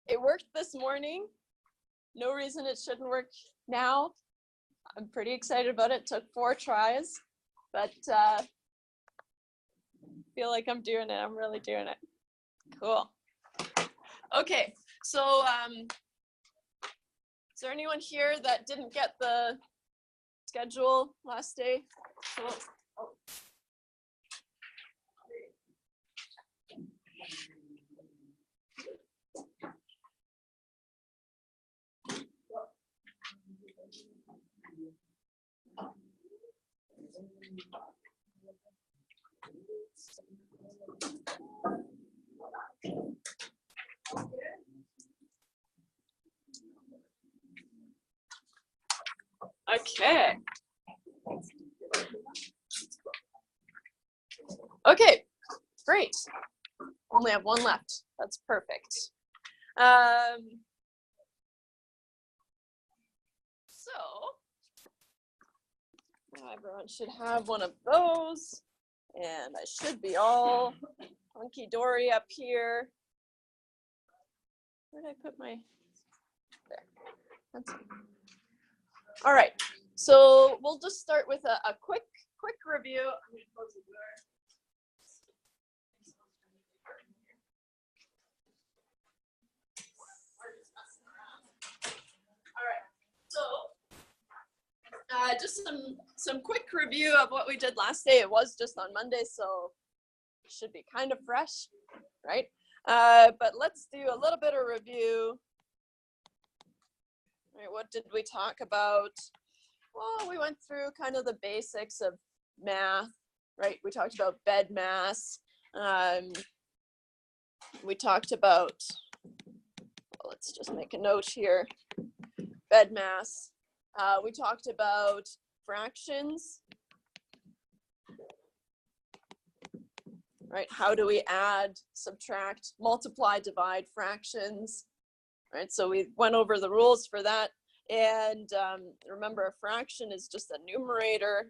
It worked this morning. No reason it shouldn't work now. I'm pretty excited about it. Took 4 tries, but feel like I'm doing it. I'm really doing it. Cool. Okay, so is there anyone here that didn't get the schedule last day? Cool. Oh. Okay. Okay, great. Only have 1 left. That's perfect. So everyone should have one of those, and I should be all hunky-dory up here. Where did I put my, there. That's it. All right, so we'll just start with a quick review. I'm going to close the door. Just some quick review of what we did last day. It was just on Monday, so it should be kind of fresh, right? But let's do a little bit of review. All right, what did we talk about? Well, we went through kind of the basics of math, right? We talked about bed mass. We talked about, well, let's just make a note here, bed mass. We talked about fractions, right? How do we add, subtract, multiply, divide fractions, right? So we went over the rules for that. And remember, a fraction is just a numerator,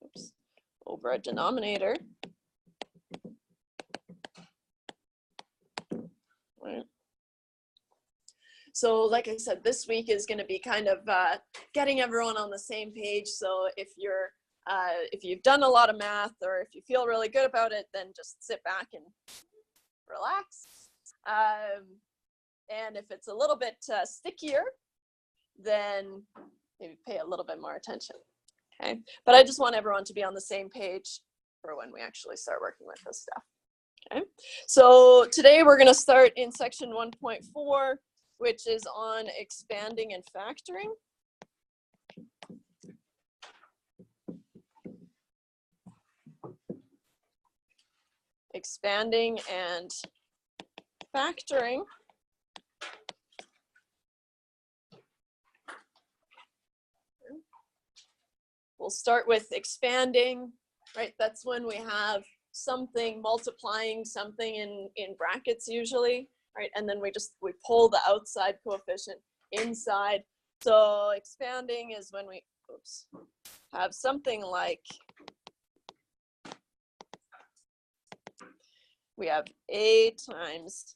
oops, over a denominator, right? So like I said, this week is going to be kind of getting everyone on the same page. So if you've done a lot of math, or if you feel really good about it, then just sit back and relax. And if it's a little bit stickier, then maybe pay a little bit more attention. Okay, but I just want everyone to be on the same page for when we actually start working with this stuff. Okay, so today we're going to start in section 1.4. which is on expanding and factoring. Expanding and factoring. We'll start with expanding, right? That's when we have something multiplying something in brackets usually. Right, and then we pull the outside coefficient inside. So expanding is when we have something like, we have A times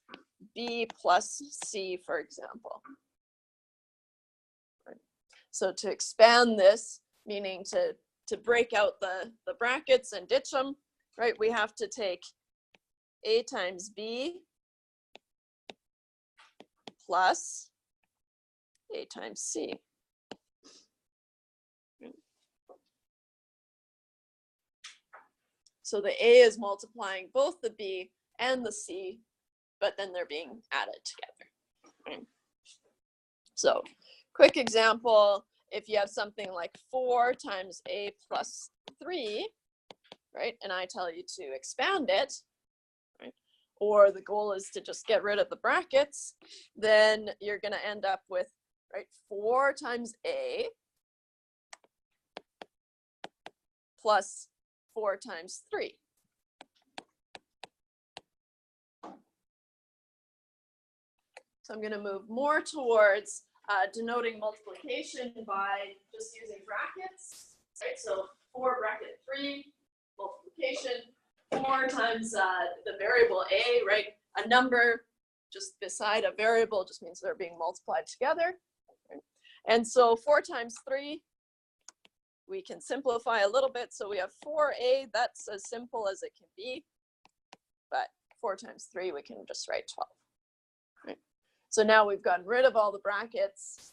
B plus C, for example. Right. So to expand this, meaning to break out the brackets and ditch them, right, we have to take A times B plus A times C. So the A is multiplying both the B and the C, but then they're being added together. Right? So quick example, if you have something like 4 times A plus 3, right, and I tell you to expand it, right, or the goal is to just get rid of the brackets, then you're going to end up with, right, 4 times A plus 4 times 3. So I'm going to move more towards denoting multiplication by just using brackets, right? So 4 bracket 3, multiplication, 4 times the variable A, right? a number just beside a variable just means they're being multiplied together. Right? And so 4 times 3, we can simplify a little bit. So we have 4a, that's as simple as it can be. But 4 times 3, we can just write 12. Right? So now we've gotten rid of all the brackets,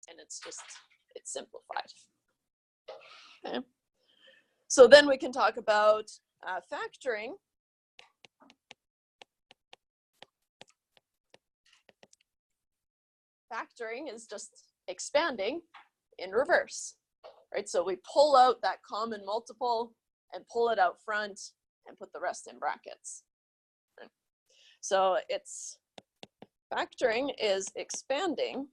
and it's simplified. Okay. So then we can talk about factoring. Factoring is just expanding in reverse, right? So we pull out that common multiple and pull it out front and put the rest in brackets. Right? So it's factoring is expanding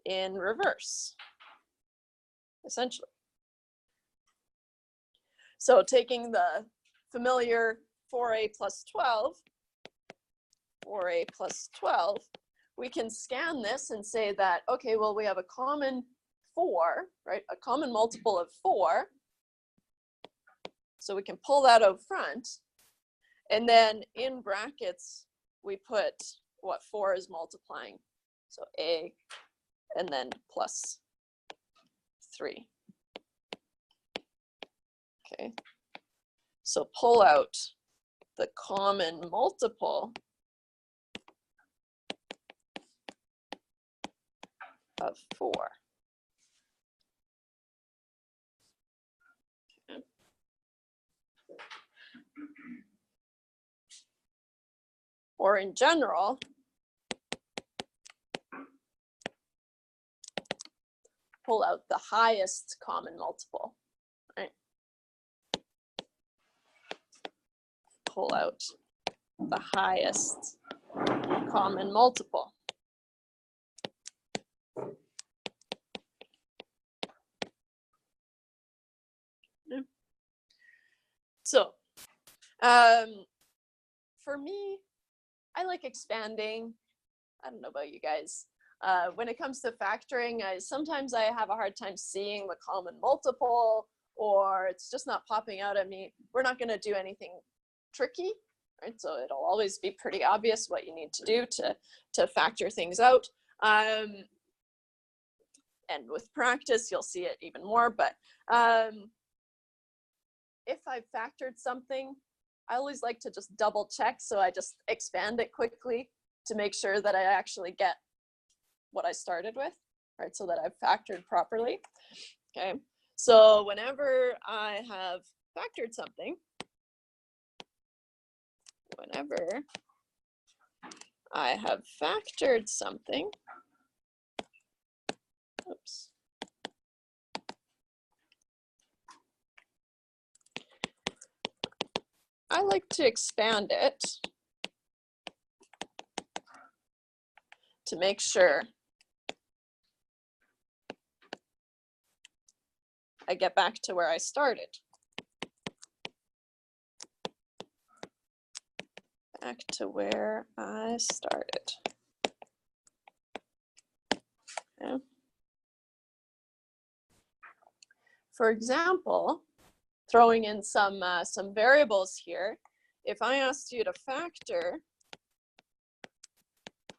in reverse, essentially. So taking the familiar 4a plus 12, 4a plus 12, we can scan this and say that, okay, well, we have a common 4, right? A common multiple of 4. So we can pull that out front. And then in brackets, we put what 4 is multiplying. So a, and then plus 3. Okay. So pull out the common multiple of 4. Okay. Or in general, pull out the highest common multiple, right? Pull out the highest common multiple. So, for me, I like expanding. I don't know about you guys. When it comes to factoring, sometimes I have a hard time seeing the common multiple, or it's just not popping out at me. We're not going to do anything tricky, right? So it'll always be pretty obvious what you need to do to factor things out. And with practice, you'll see it even more. But if I've factored something, I always like to just double check. So I just expand it quickly to make sure that I actually get what I started with, right? So that I've factored properly. Okay. So whenever I have factored something, oops. I like to expand it to make sure I get back to where I started. Back to where I started. Okay. For example, throwing in some variables here, if I asked you to factor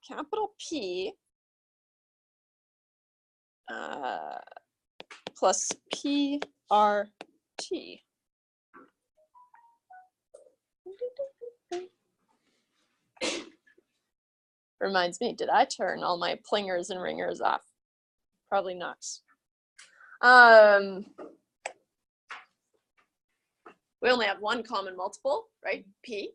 capital P plus PRT. Reminds me, did I turn all my plingers and ringers off? Probably not. We only have one common multiple, right? P.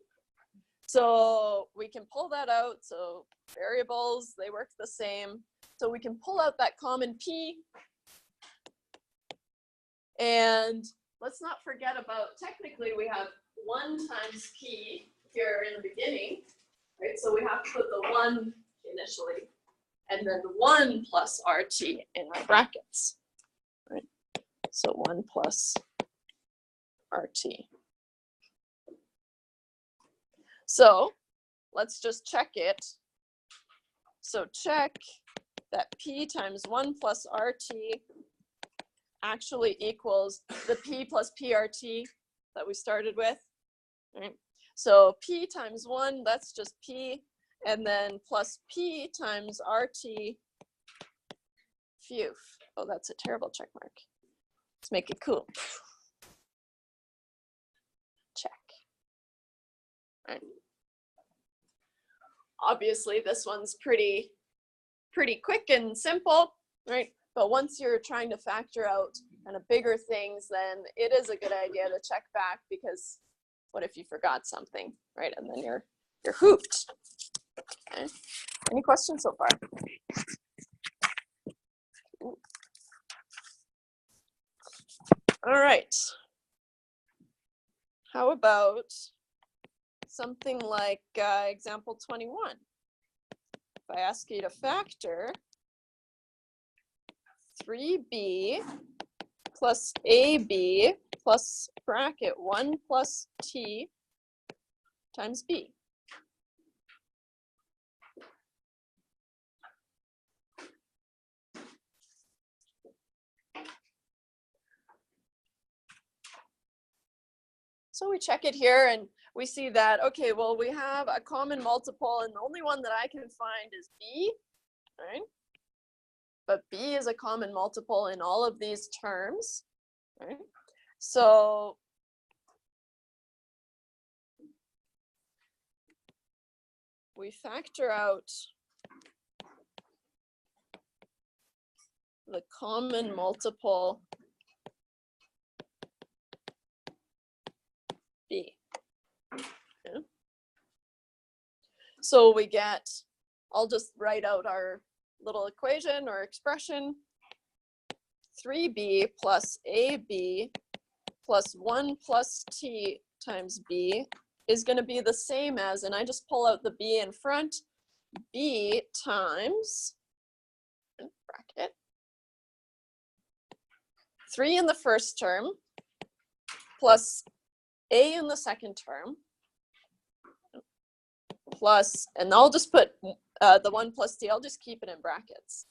So we can pull that out. So variables, they work the same. So we can pull out that common P. And let's not forget about, technically we have 1 times P here in the beginning, right? So we have to put the 1 initially, and then the 1 plus RT in our brackets, right? So 1 plus RT. So let's just check it. So check that P times 1 plus RT actually equals the P plus PRT that we started with, right? So p times 1, that's just p, and then plus p times RT, phew. Oh, that's a terrible check mark. Let's make it cool. Check. Right. Obviously, this one's pretty quick and simple, right? But once you're trying to factor out kind of bigger things, then it is a good idea to check back, because what if you forgot something, right? And then you're hooped. Okay. Any questions so far? Ooh. All right. How about something like example 21? If I ask you to factor 3b plus ab plus bracket 1 plus t times b. So we check it here and we see that, okay, well, we have a common multiple and the only one that I can find is b, right? But b is a common multiple in all of these terms, right? So we factor out the common multiple b. Okay. So we get, I'll just write out our little equation or expression. 3b plus ab plus 1 plus t times b is going to be the same as, and I just pull out the b in front, b times, bracket, 3 in the first term plus a in the second term plus, and I'll just put the 1 plus t, I'll just keep it in brackets.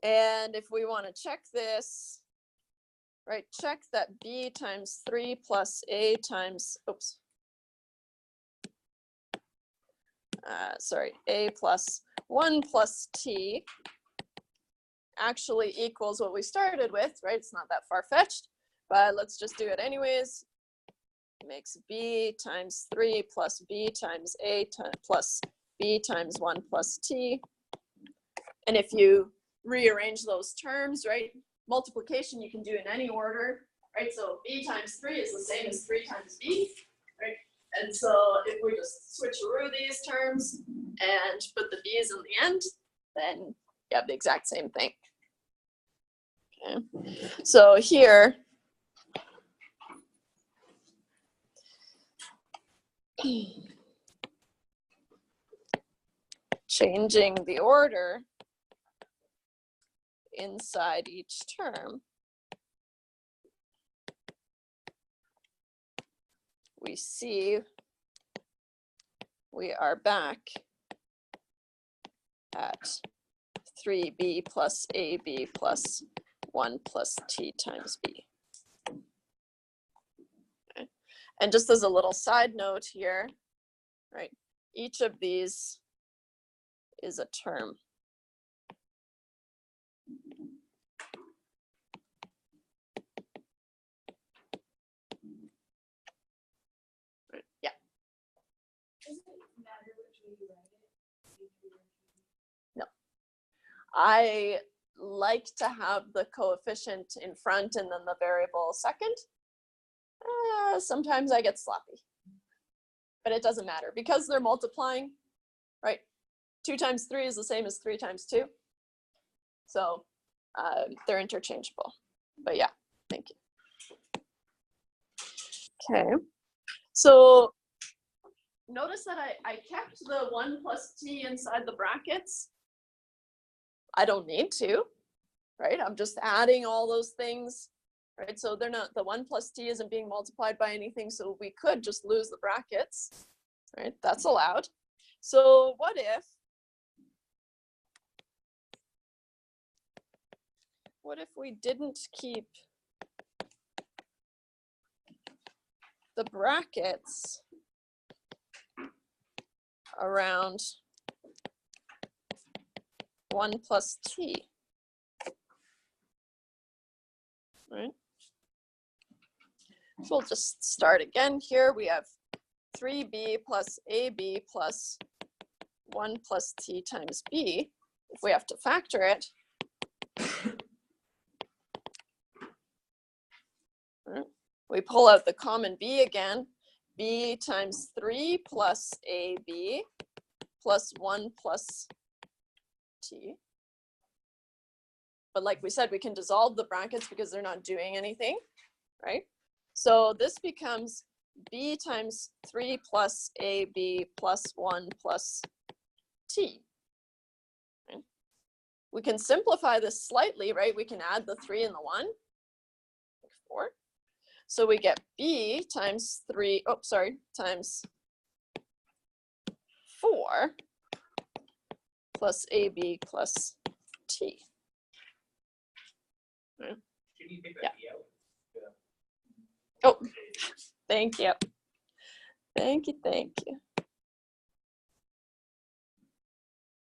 And if we want to check this, right, check that b times 3 plus a times, oops, sorry, a plus 1 plus t actually equals what we started with, right? It's not that far-fetched, but let's just do it anyways. It makes b times 3 plus b times a plus b times 1 plus t. And if you rearrange those terms, right, multiplication you can do in any order, right? So b times 3 is the same as 3 times b, right? And so if we just switcheroo these terms and put the b's in the end, then you have the exact same thing. Okay. So here, changing the order inside each term, we see we are back at 3b plus ab plus 1 plus t times b. Okay. And just as a little side note here, right, each of these is a term. Yeah. No. I like to have the coefficient in front and then the variable second. Sometimes I get sloppy, but it doesn't matter because they're multiplying, right? 2 times 3 is the same as 3 times 2. So they're interchangeable, but yeah, thank you. Okay, so notice that I kept the 1 plus t inside the brackets. I don't need to, right? I'm just adding all those things, right? So they're not, the 1 plus t isn't being multiplied by anything, so we could just lose the brackets, right? That's allowed. So what if what if we didn't keep the brackets around 1 plus t, right? So we'll just start again here. We have 3b plus ab plus 1 plus t times b. If we have to factor it, right, we pull out the common b again. B times 3 plus ab plus 1 plus t. But like we said, we can dissolve the brackets because they're not doing anything, right? So this becomes b times 3 plus ab plus 1 plus t. Right? We can simplify this slightly, right? We can add the 3 and the 1, like 4. So we get b times 3, oh, sorry, times 4 plus ab plus t. Right? Can you take Yeah. that B out? Oh, thank you. Thank you, thank you.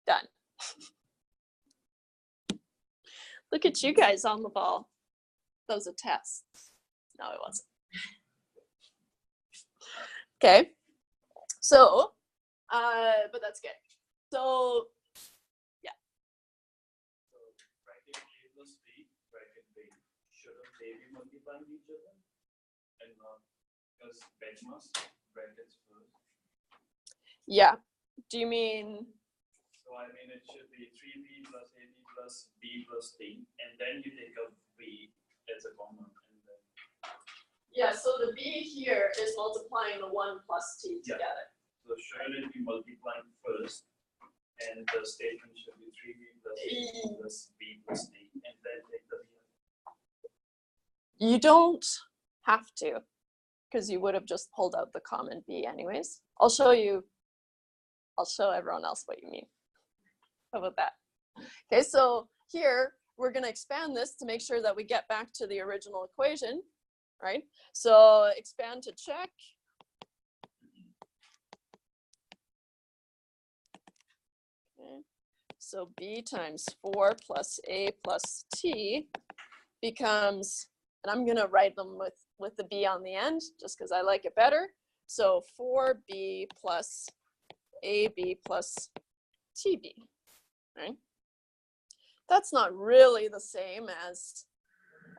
Done. Look at you guys on the ball. That was a test. No, it wasn't. Okay. So, but that's good. So, yeah. So bracket A plus B, bracket B. Shouldn't they be multiplying each other? And not because benchmarks brackets first. Yeah. Do you mean? So I mean it should be 3b plus ab plus b plus t, and then you take out b as a common, and then Yeah, so the b here is multiplying the 1 plus t together. so should it be multiplying first, and the statement should be 3b plus ab plus b plus t, and then take the b out. You don't have to, because you would have just pulled out the common b anyways. I'll show everyone else what you mean. How about that? Okay, so here we're going to expand this to make sure that we get back to the original equation, right? So expand to check. Okay. So b times 4 plus a plus t becomes, and I'm going to write them with the b on the end just because I like it better. So 4b plus ab plus tb, right? That's not really the same as,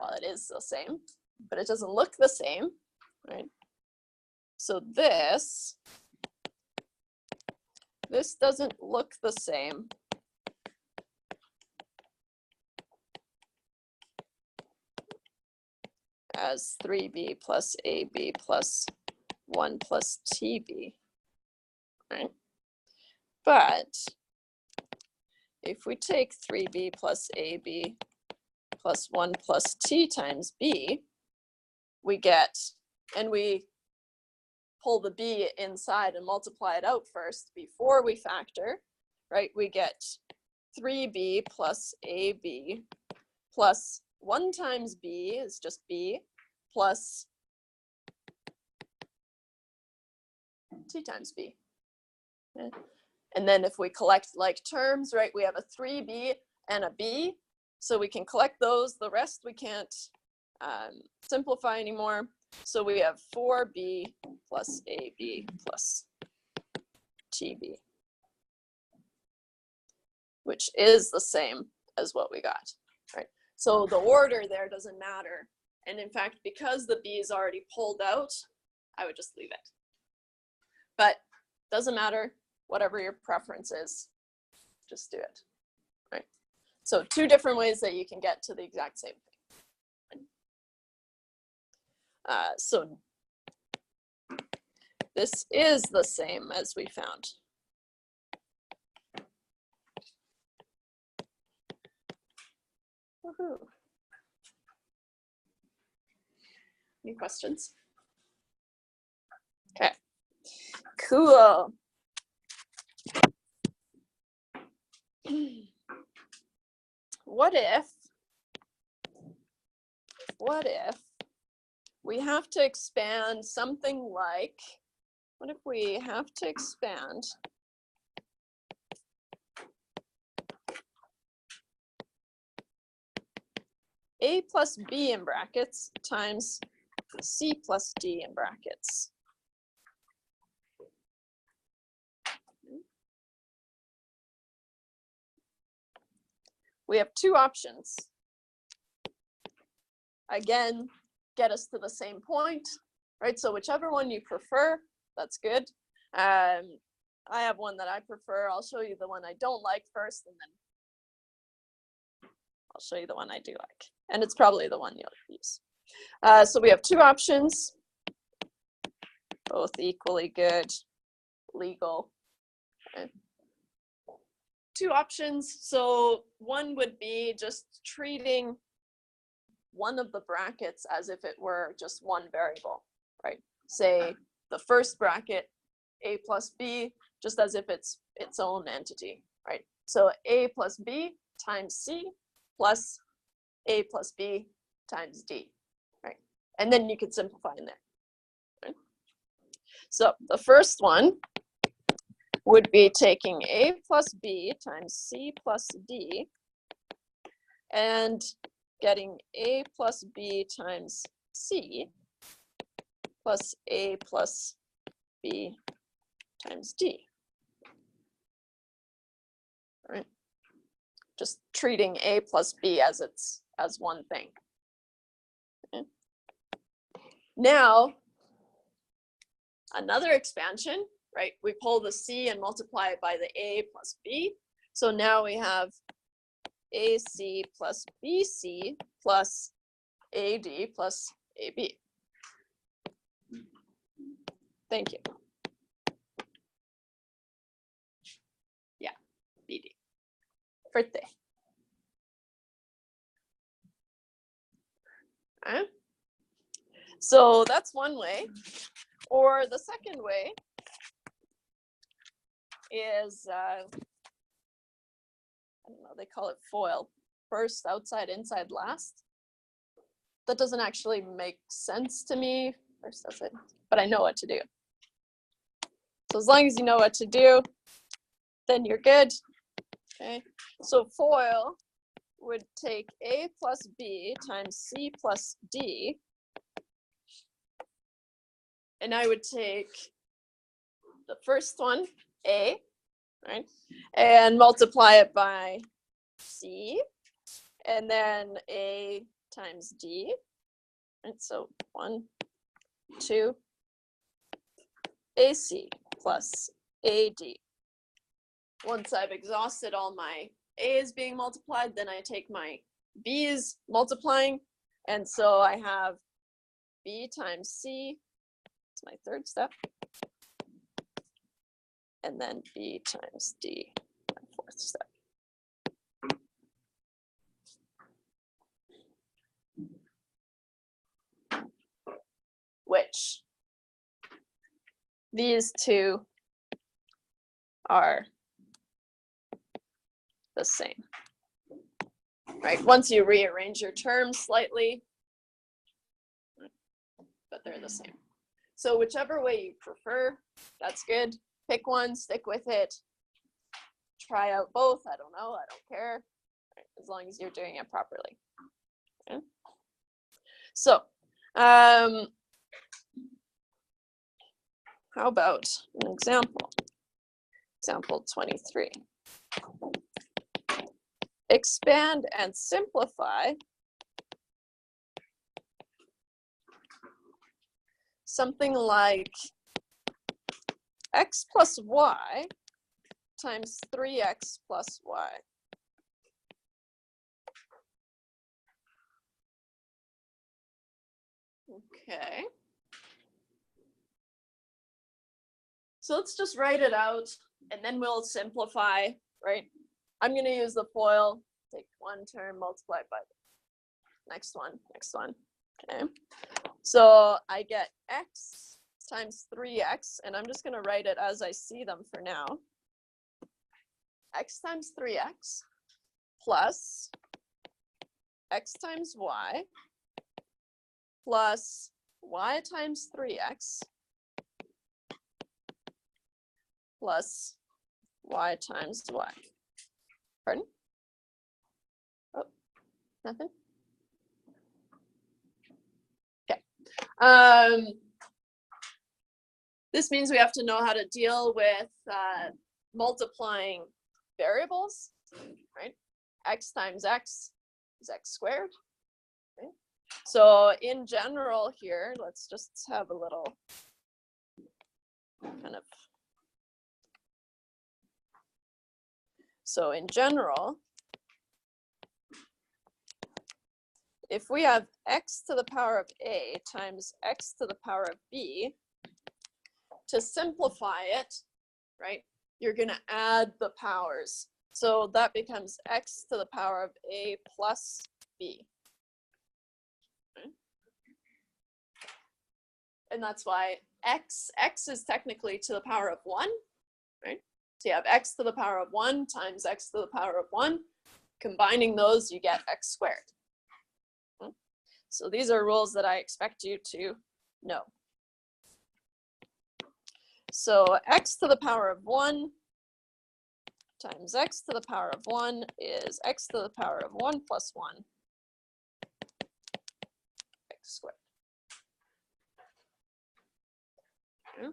well, it is the same, but it doesn't look the same, right? So this doesn't look the same as 3b plus ab plus 1 plus tb, right? But if we take 3b plus ab plus 1 plus t times b, we get, and we pull the b inside and multiply it out first before we factor, right? We get 3b plus ab plus 1 times b is just b plus t times b. Okay. And then if we collect like terms, right, we have a 3b and a b, so we can collect those. The rest we can't simplify anymore. So we have 4b plus ab plus tb, which is the same as what we got, right? So the order there doesn't matter. And in fact, because the b is already pulled out, I would just leave it. But doesn't matter, whatever your preference is, just do it, right? So 2 different ways that you can get to the exact same thing. So this is the same as we found. Woohoo. Any questions? Okay, cool. What if what if we have to expand something like, what if we have to expand A plus B in brackets times C plus D in brackets? We have two options. Again, get us to the same point, right? So whichever one you prefer, that's good. I have one that I prefer. I'll show you the one I don't like first, and then I'll show you the one I do like. And it's probably the one you'll use. So we have two options, both equally good, legal. Okay. Two options. So one would be just treating one of the brackets as if it were just one variable, right? Say the first bracket, A plus B, just as if it's its own entity, right? So A plus B times C plus A plus B times D, right? And then you could simplify in there, right? So the first one would be taking A plus B times C plus D and getting A plus B times C plus A plus B times D. All right. Just treating A plus B as one thing. Okay. Now, another expansion, right? We pull the C and multiply it by the A plus B. So now we have AC plus BC plus AD plus AB. Thank you. Yeah, BD. Birthday. All right. So that's one way. Or the second way is, I don't know, they call it FOIL. First, outside, inside, last. That doesn't actually make sense to me. First, outside, but I know what to do. So as long as you know what to do, then you're good. Okay. So FOIL would take A plus B times C plus D. And I would take the first one, A, right? And multiply it by C. And then A times D. And so 1, 2, AC plus AD. Once I've exhausted all my A's being multiplied, then I take my B's multiplying. And so I have B times C. It's my third step. And then B times D, my fourth step. Which these two are the same, right? Once you rearrange your terms slightly, but they're the same. So whichever way you prefer, that's good. Pick one, stick with it. Try out both. I don't know. I don't care. Right, as long as you're doing it properly. Okay. So, how about an example? Example 23. Expand and simplify something like x plus y times 3x plus y. Okay. So let's just write it out and then we'll simplify, right? I'm going to use the FOIL, take one term, multiply it by the next one, okay? So I get x times 3x, and I'm just going to write it as I see them for now. X times 3x plus x times y plus y times 3x plus y times y. Pardon? Oh, nothing? Okay. This means we have to know how to deal with multiplying variables, right? X times x is x squared. Okay. So in general here, let's just have a little kind of. So in general, if we have x to the power of a times x to the power of b, to simplify it, right, you're going to add the powers. So that becomes x to the power of a plus b. Okay. And that's why x is technically to the power of 1, right? So you have x to the power of 1 times x to the power of 1. Combining those, you get x squared. Okay. So these are rules that I expect you to know. So x to the power of 1 times x to the power of 1 is x to the power of 1 plus 1 x squared. Okay.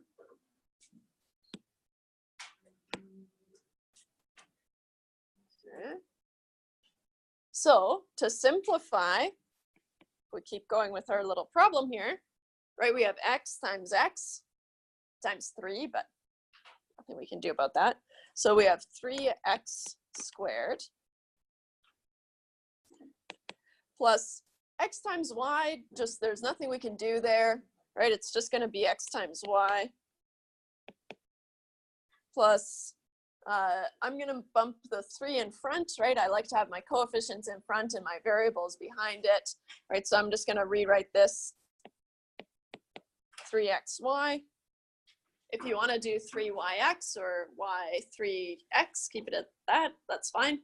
Okay. So to simplify, we keep going with our little problem here, right? We have x times 3, but nothing we can do about that. So we have 3x squared plus x times y, just there's nothing we can do there, right? It's just going to be x times y plus, I'm going to bump the 3 in front, right? I like to have my coefficients in front and my variables behind it, right? So I'm just going to rewrite this 3xy. If you want to do 3yx or y3x, keep it at that, that's fine.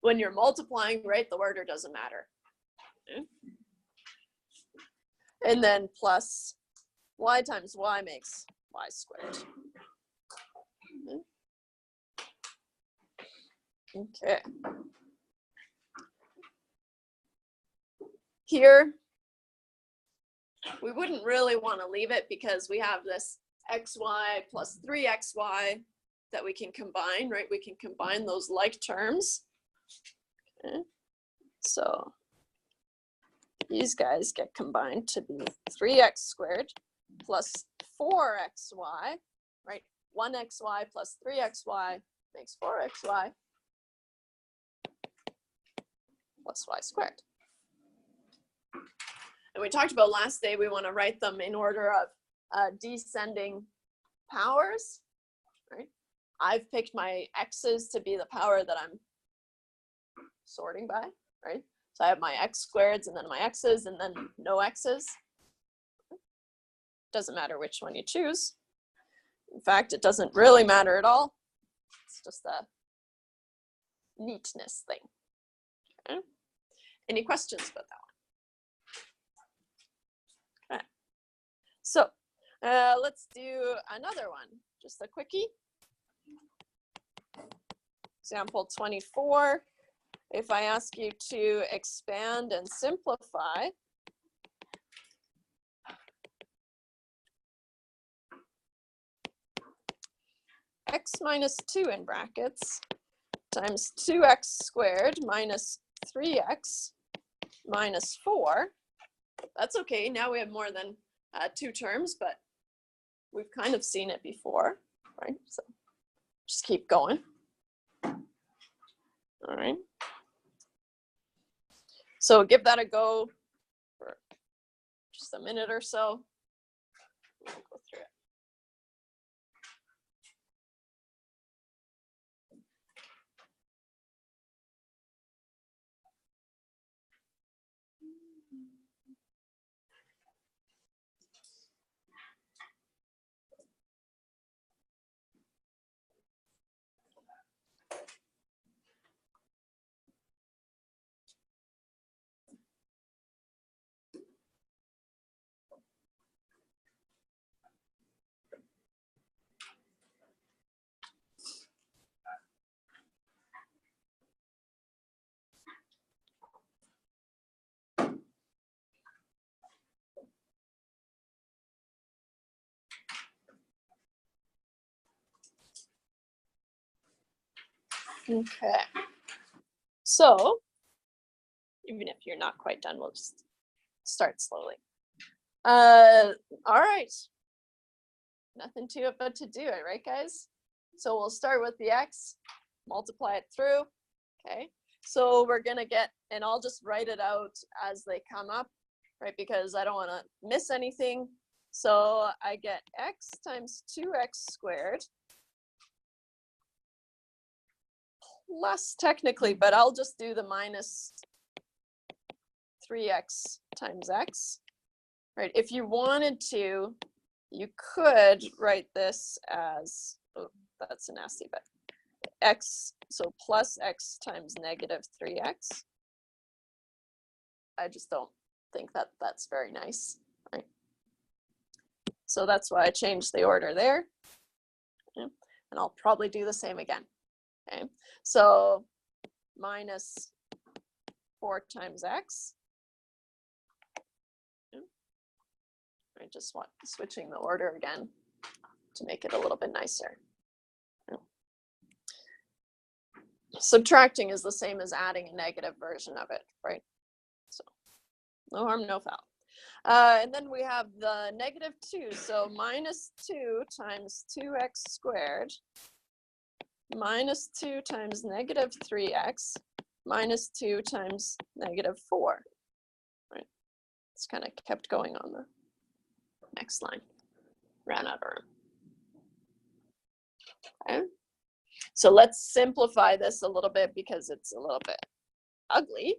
When you're multiplying, right, the order doesn't matter. Okay. And then plus y times y makes y squared. Okay. Here, we wouldn't really want to leave it because we have this xy plus 3xy that we can combine, right? We can combine those like terms. Okay. So these guys get combined to be 3x squared plus 4xy, right? 1xy plus 3xy makes 4xy plus y squared. And we talked about last day, we want to write them in order of descending powers, right? I've picked my x's to be the power that I'm sorting by, right? So I have my x squareds and then my x's and then no x's. Doesn't matter which one you choose. In fact, it doesn't really matter at all. It's just a neatness thing. Okay. Any questions about that one? Okay. So let's do another one. Just a quickie. Example 24. If I ask you to expand and simplify, x minus 2 in brackets times 2x squared minus 3x minus 4. That's okay. Now we have more than 2 terms, but we've kind of seen it before, right? So just keep going. All right. So give that a go for just a minute or so. We'll go through it. Okay. So, even if you're not quite done, we'll just start slowly. All right. Nothing to it but to do it, right, guys? So we'll start with the x, multiply it through. Okay. So we're going to get, and I'll just write it out as they come up, right? Because I don't want to miss anything. So I get x times 2x squared plus technically, but I'll just do the minus 3x times x, right? If you wanted to, you could write this as, oh, that's a nasty bit, x, so plus x times negative 3x. I just don't think that that's very nice, right? So that's why I changed the order there. Okay. And I'll probably do the same again. Okay, so minus 4 times x. Okay. I just want switching the order again to make it a little bit nicer. Okay. Subtracting is the same as adding a negative version of it, right? So no harm, no foul. And then we have the negative 2, so minus 2 times 2x squared minus 2 times negative 3x minus 2 times negative 4. Right? It's kind of kept going on the next line. Ran out of room. Okay. So let's simplify this a little bit because it's a little bit ugly.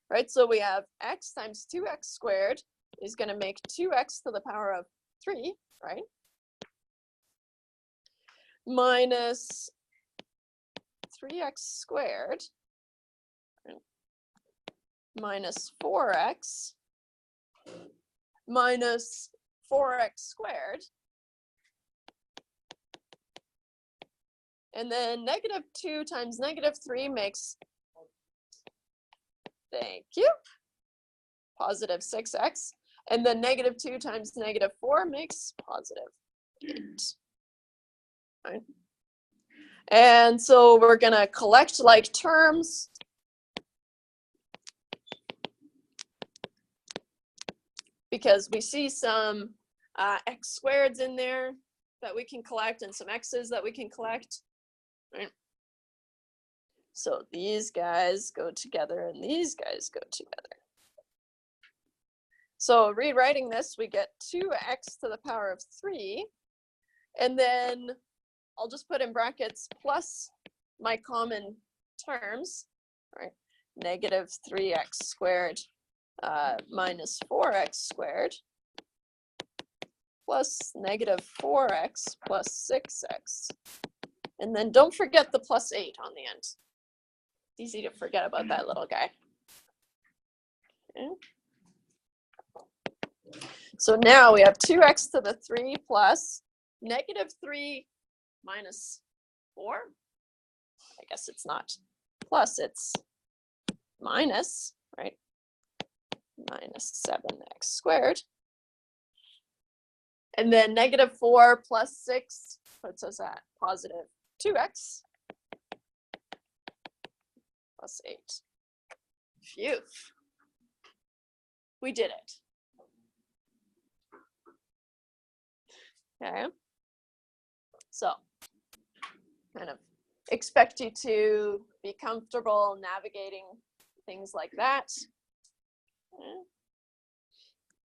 Right? So we have x times 2x squared is going to make 2x to the power of 3, right? Minus 3x squared minus 4x minus 4x squared. And then negative 2 times negative 3 makes, thank you, positive 6x. And then negative 2 times negative 4 makes positive 8. Right? And so we're going to collect like terms. Because we see some x squareds in there that we can collect and some x's that we can collect. Right? So these guys go together and these guys go together. So rewriting this, we get 2x to the power of 3. And then I'll just put in brackets plus my common terms, right? Negative 3x squared minus 4x squared plus negative 4x plus 6x. And then don't forget the plus 8 on the end. It's easy to forget about that little guy. Okay. So now we have 2x to the 3 plus negative 3 minus 4. I guess it's not plus, it's minus, right? Minus 7x squared. And then negative 4 plus 6 puts us at positive 2x plus 8. Phew. We did it. Okay. So, kind of expect you to be comfortable navigating things like that. Okay.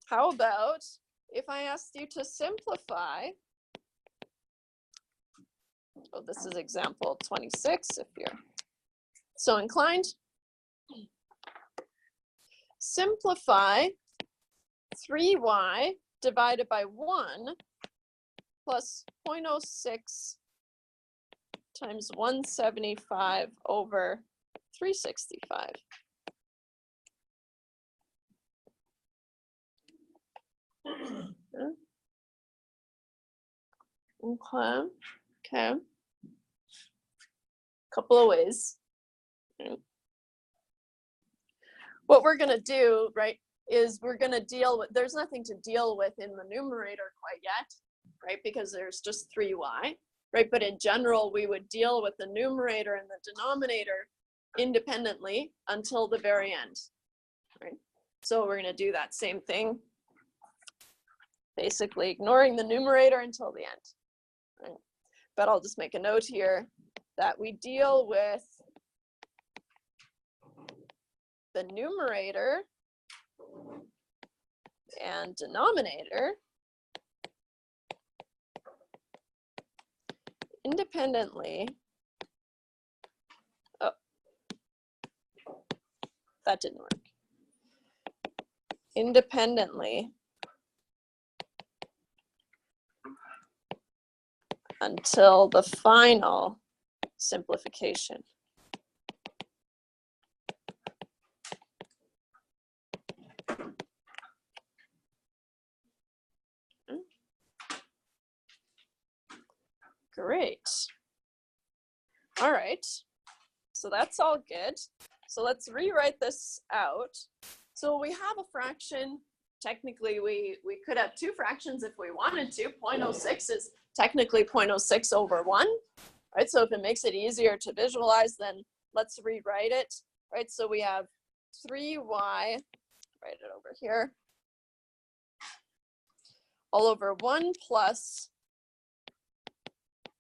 How about if I asked you to simplify? Oh, this is example 26 if you're so inclined. Simplify 3y divided by 1 plus 0.06 times 175 over 365. Okay. Couple of ways. What we're going to do, right, is we're going to deal with, there's nothing to deal with in the numerator quite yet, right, because there's just 3y. right? But in general, we would deal with the numerator and the denominator independently until the very end, right? So we're gonna do that same thing, basically ignoring the numerator until the end, right? But I'll just make a note here that we deal with the numerator and denominator independently. Oh, that didn't work. Independently until the final simplification. Great. All right. So that's all good. So let's rewrite this out. So we have a fraction. Technically, we could have two fractions if we wanted to. 0.06 is technically 0.06 over 1, right? So if it makes it easier to visualize, then let's rewrite it, right? So we have 3y, write it over here, all over 1 plus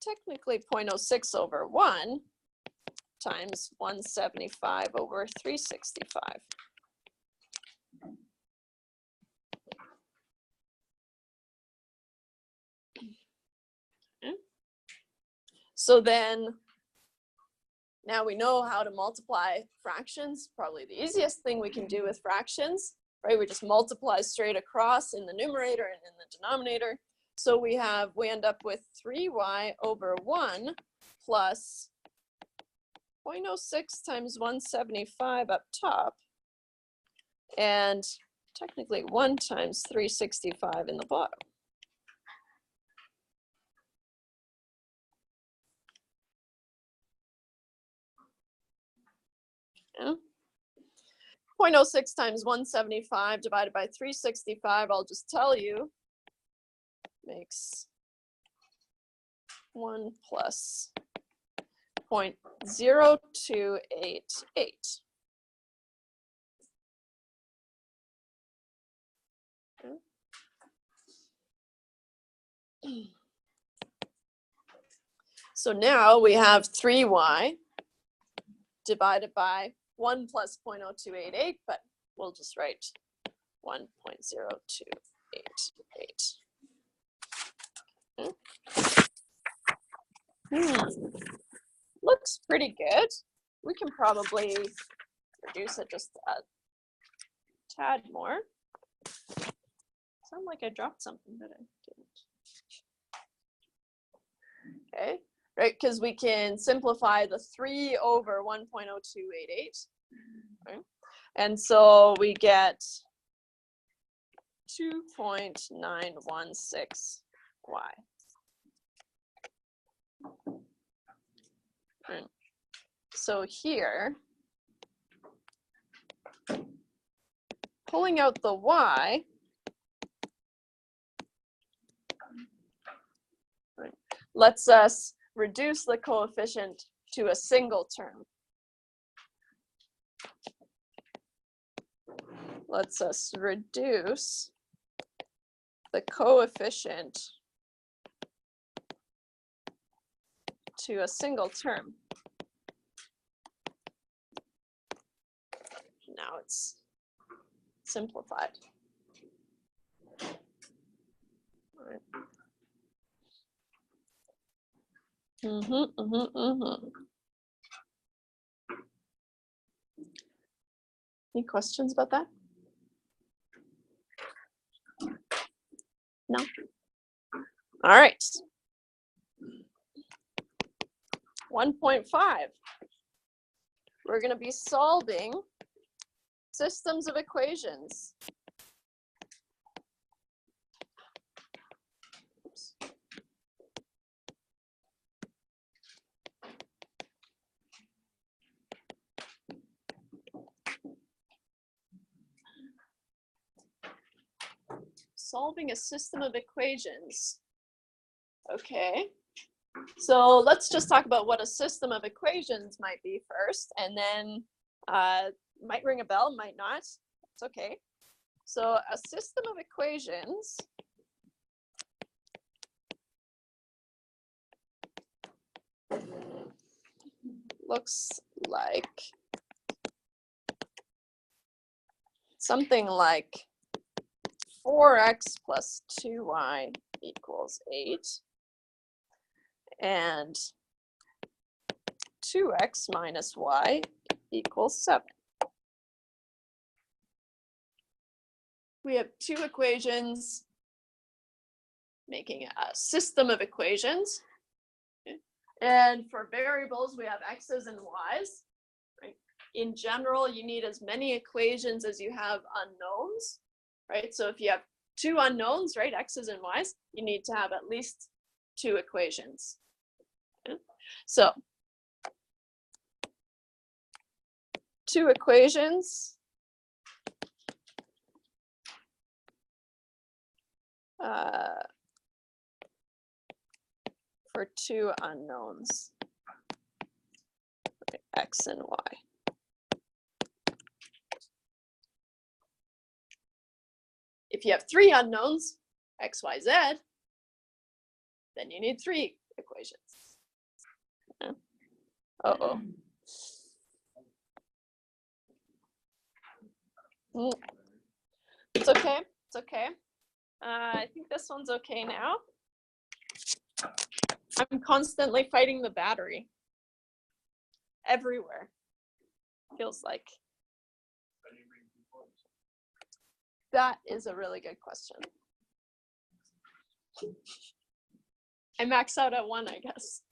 technically 0.06 over 1 times 175 over 365. Okay. So then, now we know how to multiply fractions. Probably the easiest thing we can do with fractions, right? We just multiply straight across in the numerator and in the denominator. So we end up with 3y over 1 plus 0.06 times 175 up top, and technically 1 times 365 in the bottom. Yeah. 0.06 times 175 divided by 365, I'll just tell you, makes 1 plus 0.0288. So now we have 3y divided by 1 plus 0.0288, but we'll just write 1.0288. Looks pretty good. We can probably reduce it just a tad more. Sound like I dropped something, but I didn't. Okay, right, because we can simplify the 3 over 1.0288. Right? And so we get 2.916y. Right. So here, pulling out the y, right, lets us reduce the coefficient to a single term. Lets us reduce the coefficient to a single term. Now it's simplified. All right. Any questions about that? No? All right. 1.5. We're going to be solving systems of equations. Oops. Solving a system of equations. Okay. So let's just talk about what a system of equations might be first, and then might ring a bell, might not. It's okay. So a system of equations looks like something like 4x plus 2y equals 8, and 2x minus y equals 7. We have two equations making a system of equations. And for variables, we have x's and y's. Right? In general, you need as many equations as you have unknowns. Right? So if you have two unknowns, right, x's and y's, you need to have at least two equations. Okay? So two equations for two unknowns, right, x and y. If you have three unknowns, x, y, z, then you need three equations. Yeah. Uh-oh. It's okay. It's okay. I think this one's okay now. I'm constantly fighting the battery. Everywhere. Feels like. That is a really good question. I max out at 1, I guess.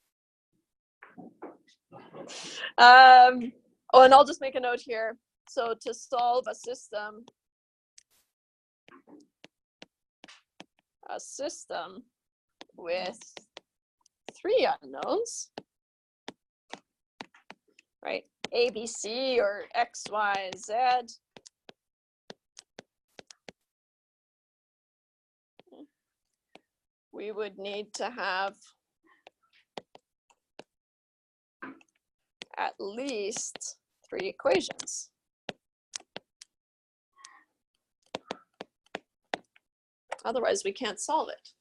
Oh, and I'll just make a note here. So to solve a system with 3 unknowns, right? A, B, C, or X, Y, Z. We would need to have at least 3 equations. Otherwise, we can't solve it.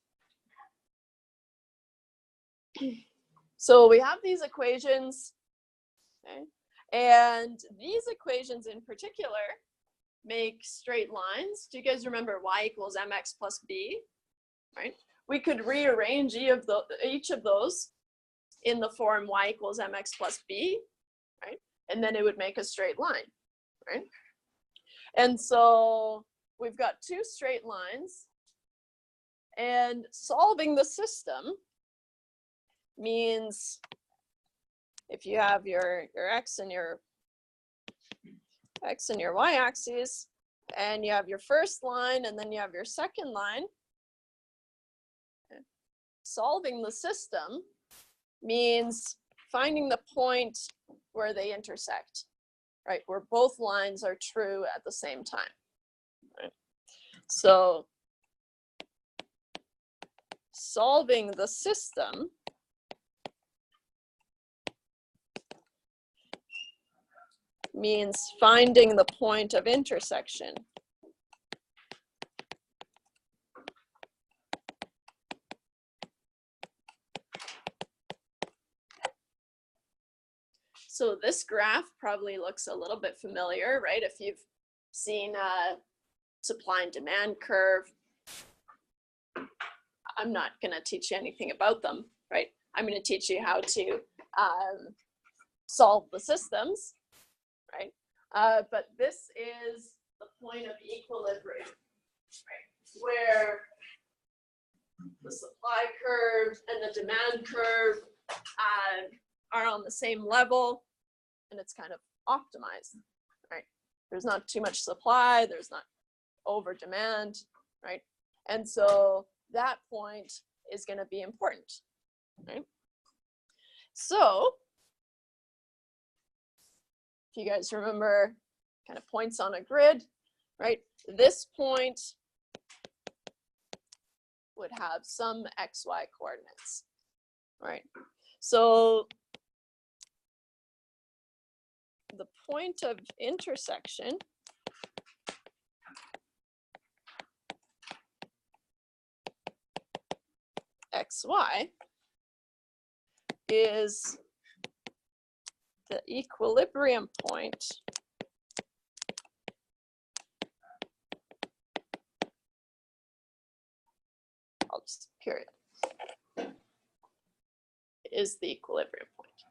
So we have these equations, okay? And these equations in particular make straight lines. Do you guys remember y equals mx plus b, right? We could rearrange each of those in the form y equals mx plus b, right? And then it would make a straight line, right? And so we've got 2 straight lines, and solving the system means if you have your x and your y axes, and you have your first line and then you have your second line, solving the system means finding the point where they intersect, right? Where both lines are true at the same time, right? So solving the system means finding the point of intersection. So this graph probably looks a little bit familiar, right? If you've seen a supply and demand curve, I'm not going to teach you anything about them, right? I'm going to teach you how to solve the systems, right? But this is the point of equilibrium, right? Where the supply curve and the demand curve are on the same level, and it's kind of optimized, right? There's not too much supply, there's not over demand, right? And so that point is going to be important, right? So if you guys remember kind of points on a grid, right? This point would have some XY coordinates. right? So the point of intersection xy is the equilibrium point I'll just period is the equilibrium point,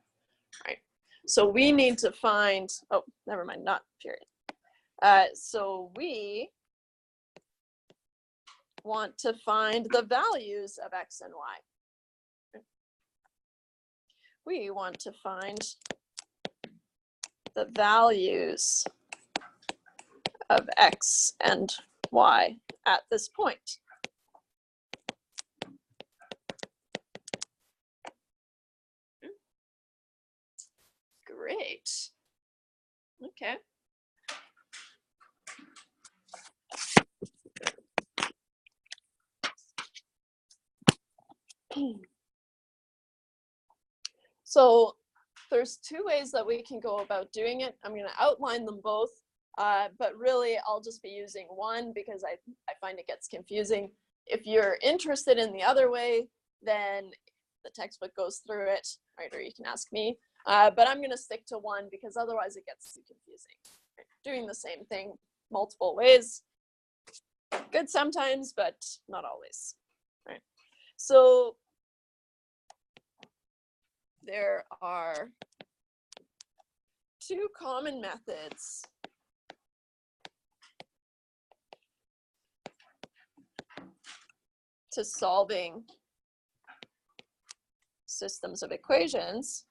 right? So we need to find, oh, never mind, not period. So we want to find the values of x and y. We want to find the values of x and y at this point. Great. Okay. So there's two ways that we can go about doing it. I'm going to outline them both, but really I'll just be using one because I find it gets confusing. If you're interested in the other way, then the textbook goes through it, right? Or you can ask me. But I'm going to stick to one because otherwise it gets too confusing. Right? Doing the same thing multiple ways, good sometimes, but not always. Right? So there are two common methods to solving systems of equations,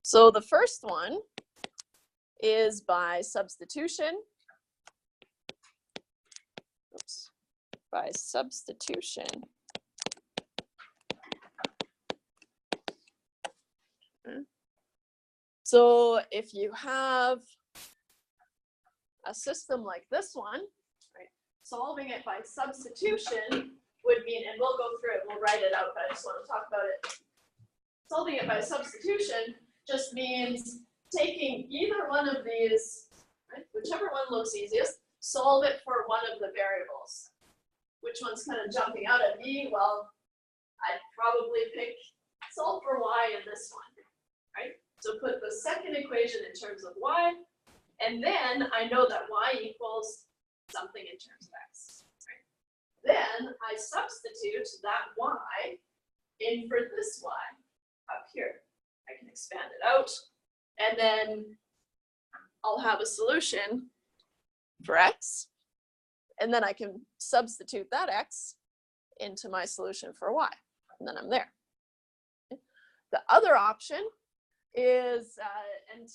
So the first one is by substitution. Oops. By substitution. So if you have a system like this one, right, solving it by substitution would mean, and we'll go through it, we'll write it out, but I just want to talk about it. Solving it by substitution just means taking either one of these, right, whichever one looks easiest, solve it for one of the variables. Which one's kind of jumping out at me? Well, I'd probably pick solve for y in this one, right? So put the second equation in terms of y, and then I know that y equals something in terms of x. Right? Then I substitute that y in for this y up here. I can expand it out, and then I'll have a solution for x, and then I can substitute that x into my solution for y, and then I'm there. The other option is, and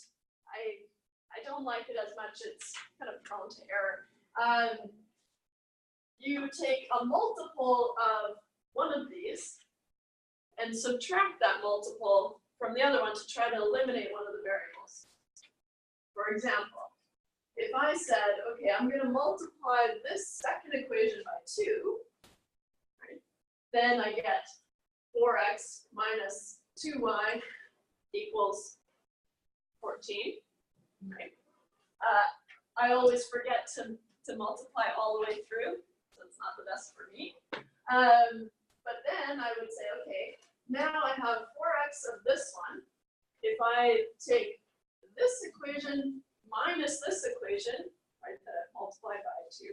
I don't like it as much, it's kind of prone to error. You take a multiple of one of these and subtract that multiple from the other one to try to eliminate one of the variables. For example, if I said, okay, I'm going to multiply this second equation by 2, right, then I get 4x minus 2y equals 14. Right? I always forget to multiply all the way through, so it's not the best for me. But then I would say, okay, now I have 4x of this one. If I take this equation minus this equation, right, that I multiply by 2,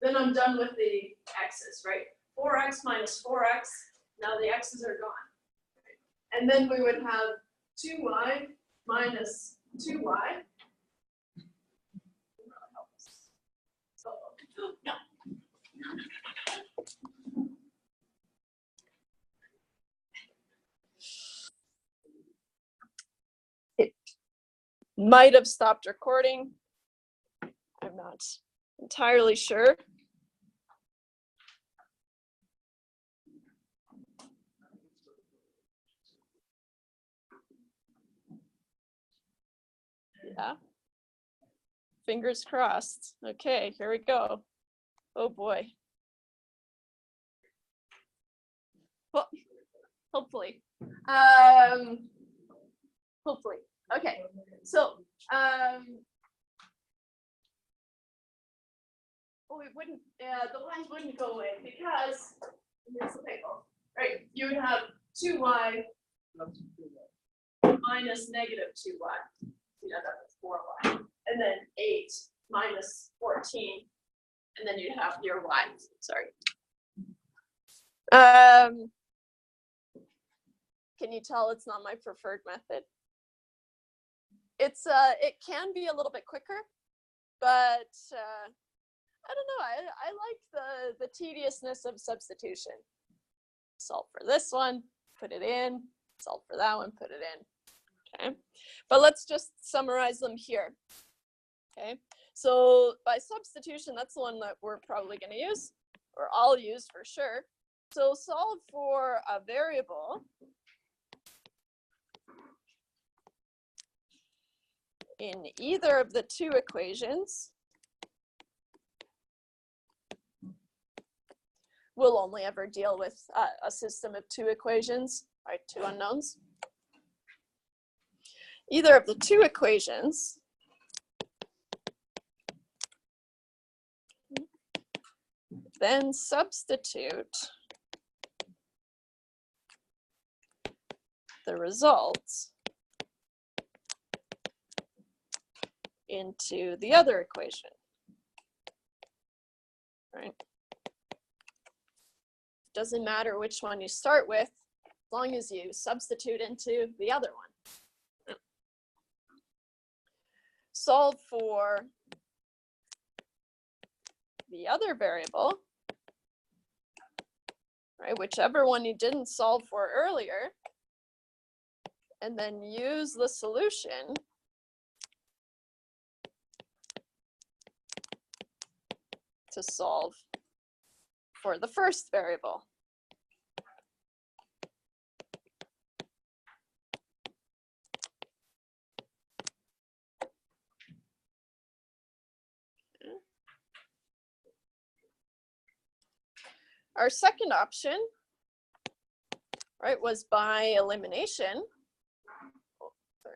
then I'm done with the x's, right? 4x minus 4x, now the x's are gone. Right? And then we would have 2y minus 2y. No. It might have stopped recording. I'm not entirely sure. Yeah. Fingers crossed. Okay, here we go. Oh boy. Well, hopefully. Hopefully. Okay. So, well, it wouldn't. The lines wouldn't go away because here's the table. Right. You would have 2y minus negative 2y. You know, that's 4y, and then 8 minus 14, and then you'd have your y. Sorry. Can you tell it's not my preferred method? It's it can be a little bit quicker, but I don't know. I like the tediousness of substitution. Solve for this one, put it in. Solve for that one, put it in. Okay, but let's just summarize them here. Okay, so by substitution, that's the one that we're probably going to use, or I'll use for sure. So solve for a variable in either of the two equations. We'll only ever deal with a system of two equations, right? Two unknowns. Either of the two equations then substitute the results into the other equation, right? Doesn't matter which one you start with, as long as you substitute into the other one. Solve for the other variable, right? Whichever one you didn't solve for earlier, and then use the solution to solve for the first variable. Our second option, right, was by elimination. Oh, sorry.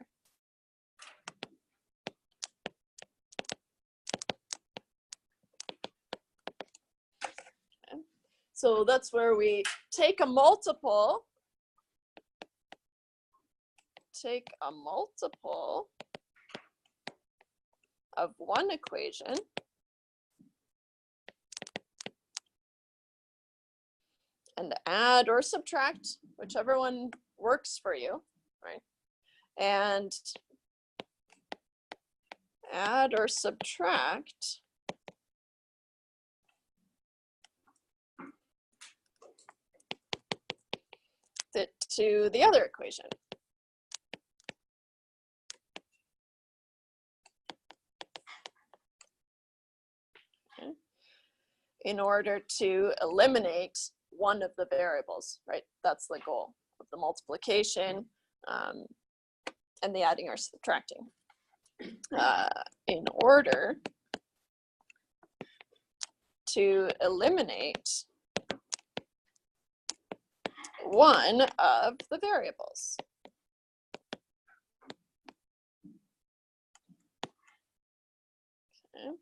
Okay. So that's where we take a multiple, of one equation and add or subtract, whichever one works for you, right? And add or subtract it to the other equation. Okay. In order to eliminate one of the variables, right? That's the goal of the multiplication and the adding or subtracting. In order to eliminate one of the variables. Okay.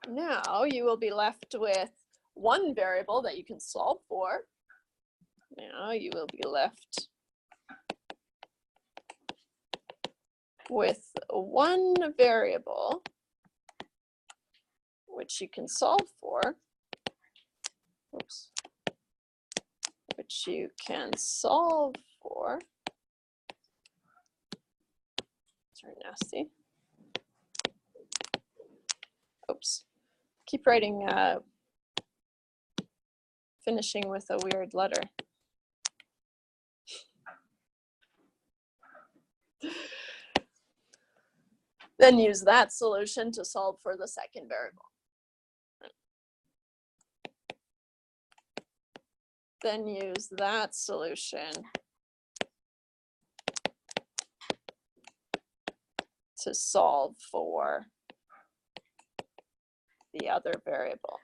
Now you will be left with one variable that you can solve for. Now you will be left with one variable which you can solve for. Oops. Which you can solve for. It's very nasty. Oops. Keep writing, finishing with a weird letter. Then use that solution to solve for the second variable. Then use that solution to solve for the other variable.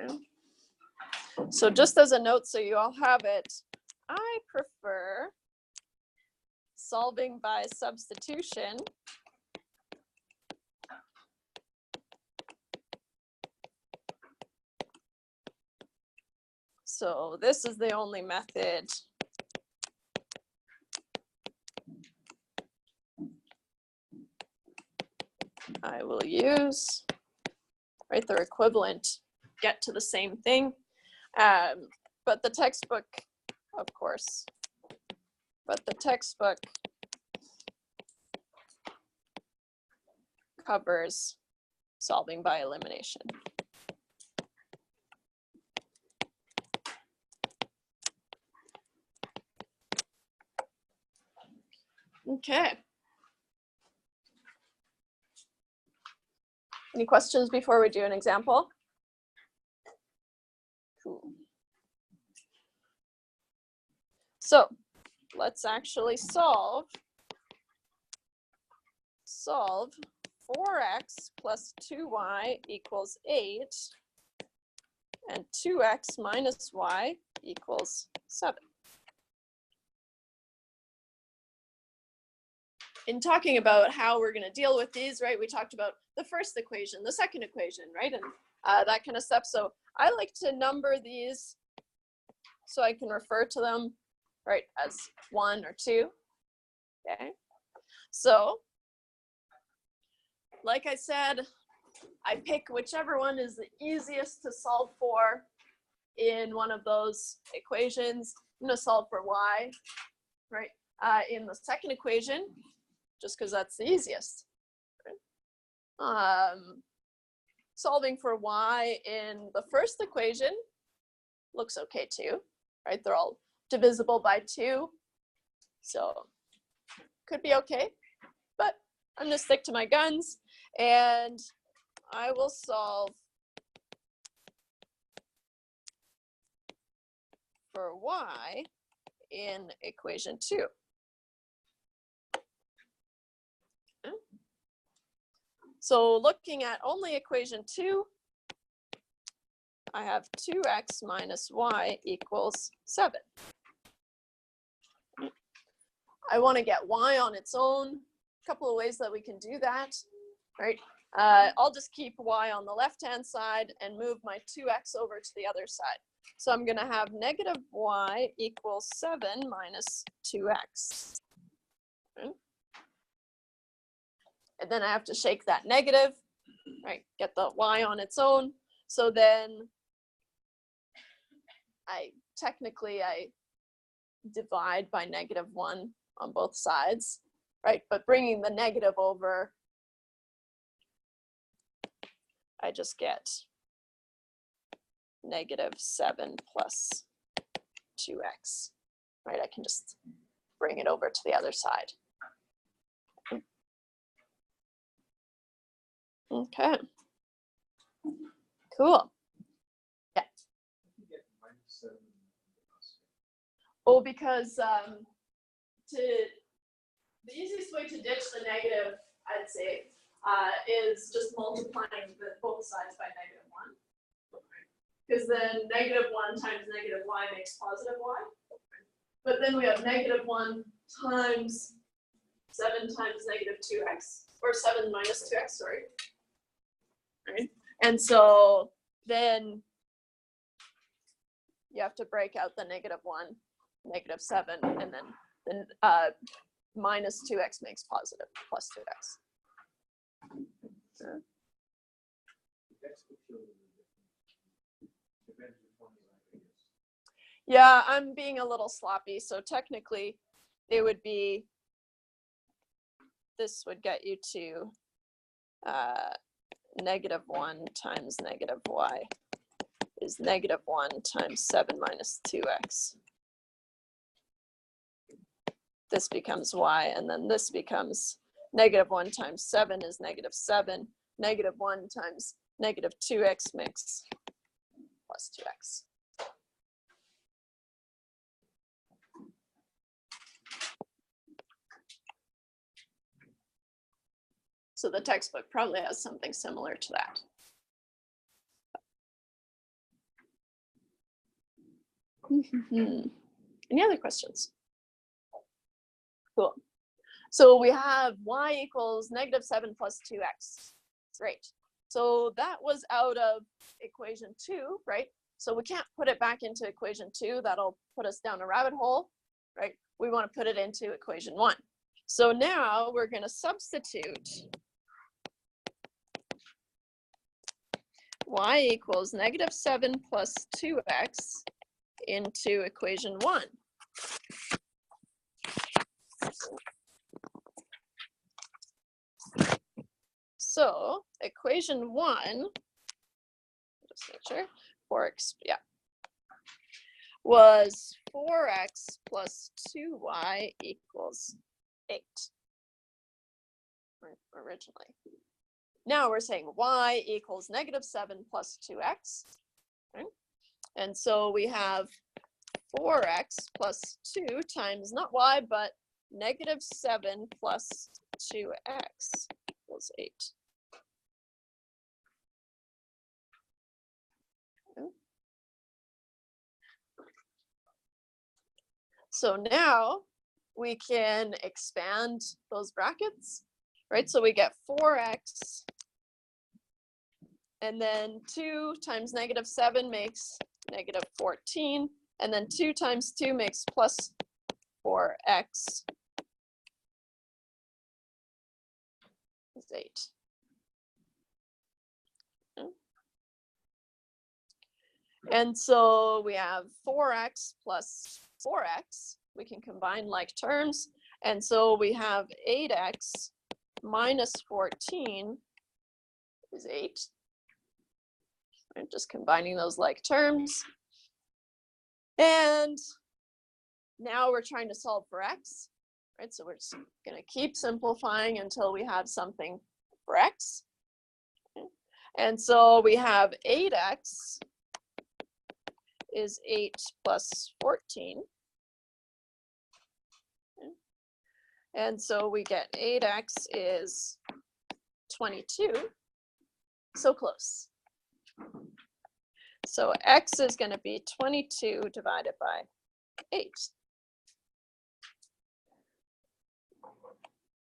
Okay. So just as a note, so you all have it, I prefer solving by substitution So this is the only method I will use, right? They're equivalent, get to the same thing. But the textbook, of course, covers solving by elimination. Okay. Any questions before we do an example? Cool. So let's actually solve 4x plus 2y equals 8 and 2x minus y equals 7. In talking about how we're going to deal with these, right, we talked about the first equation, the second equation, right, and that kind of stuff. So I like to number these so I can refer to them, right, as 1 or 2. Okay. So, like I said, I pick whichever one is the easiest to solve for in one of those equations. I'm going to solve for y, right, in the second equation, just because that's the easiest. Right? Solving for y in the first equation looks okay too, right? They're all divisible by 2, so could be okay, but I'm going to stick to my guns, and I will solve for y in equation 2. Okay. So looking at only equation 2, I have 2x minus y equals 7. I want to get y on its own. A couple of ways that we can do that, right? I'll just keep y on the left-hand side and move my 2x over to the other side. So I'm going to have negative y equals 7 minus 2x. Okay. And then I have to shake that negative, right? Get the y on its own. So then I divide by -1 on both sides, right? But bringing the negative over, I just get -7 plus 2x, right? I can just bring it over to the other side. Okay. Cool. Yeah. Oh, because the easiest way to ditch the negative, I'd say, is just multiplying both sides by -1. Because then -1 times -y makes positive y. But then we have -1 times 7 times -2x, or 7 minus 2x, sorry. Right? And so then you have to break out the -1, -7, and then minus 2x makes positive, plus 2x. Okay. Yeah, I'm being a little sloppy. So technically, it would be, this would get you to -1 times -y is -1 times 7 minus 2x. This becomes y, and then this becomes -1 times 7 is -7. -1 times -2x makes plus 2x. So the textbook probably has something similar to that. Any other questions? Cool. So we have y equals -7 plus 2x. Great. So that was out of equation 2, right? So we can't put it back into equation 2. That'll put us down a rabbit hole, right? We want to put it into equation 1. So now we're going to substitute y equals -7 plus 2x into equation 1. So equation 1, just make sure, 4x, yeah, was 4x plus 2y equals 8, originally. Now we're saying y equals -7 plus 2x, okay? And so we have 4x plus 2 times, not y, but -7 plus 2x equals 8. Okay. So now we can expand those brackets, right? So we get 4x, and then 2 times -7 makes -14, and then 2 times 2 makes plus 4x is 8. Okay. And so we have 4x plus 4x. We can combine like terms. And so we have 8x minus 14 is 8. I'm just combining those like terms. And now we're trying to solve for x, right? So we're just going to keep simplifying until we have something for x. Okay. And so we have 8x is 8 plus 14. Okay. And so we get 8x is 22. So close. So x is going to be 22 divided by 8.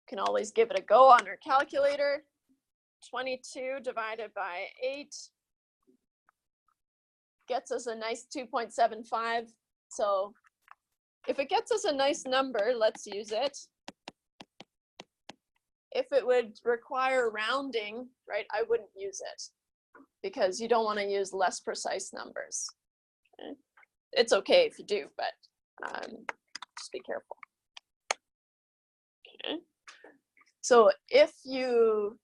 Can always give it a go on our calculator. 22 divided by 8 gets us a nice 2.75. So if it gets us a nice number, let's use it. If it would require rounding, right, I wouldn't use it because you don't want to use less precise numbers. Okay? It's okay if you do, but just be careful. Okay. So if you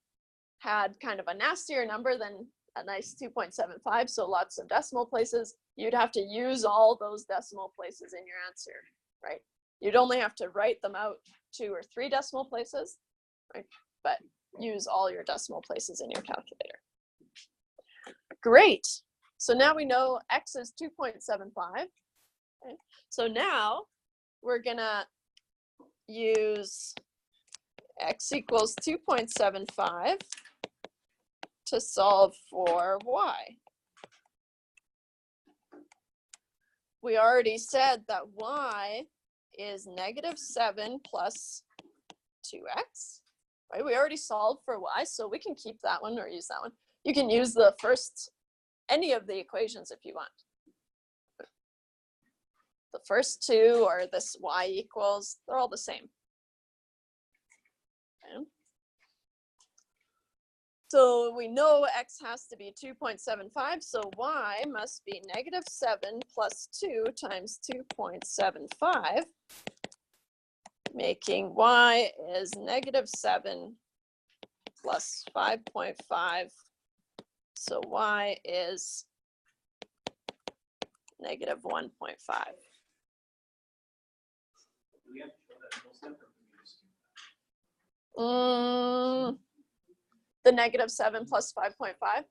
had kind of a nastier number than a nice 2.75, so lots of decimal places, you'd have to use all those decimal places in your answer, right? You'd only have to write them out 2 or 3 decimal places, right? But use all your decimal places in your calculator. Great. So now we know x is 2.75. Okay. So now we're gonna use x equals 2.75 to solve for y. We already said that y is -7 plus 2x, right? We already solved for y, so we can keep that one or use that one. You can use the first, any of the equations if you want. The first two or this y equals, they're all the same. Okay. So we know x has to be 2.75, so y must be -7 plus 2 times 2.75, making y is -7 plus 5.5, so y is -1.5. The -7 plus 5.5?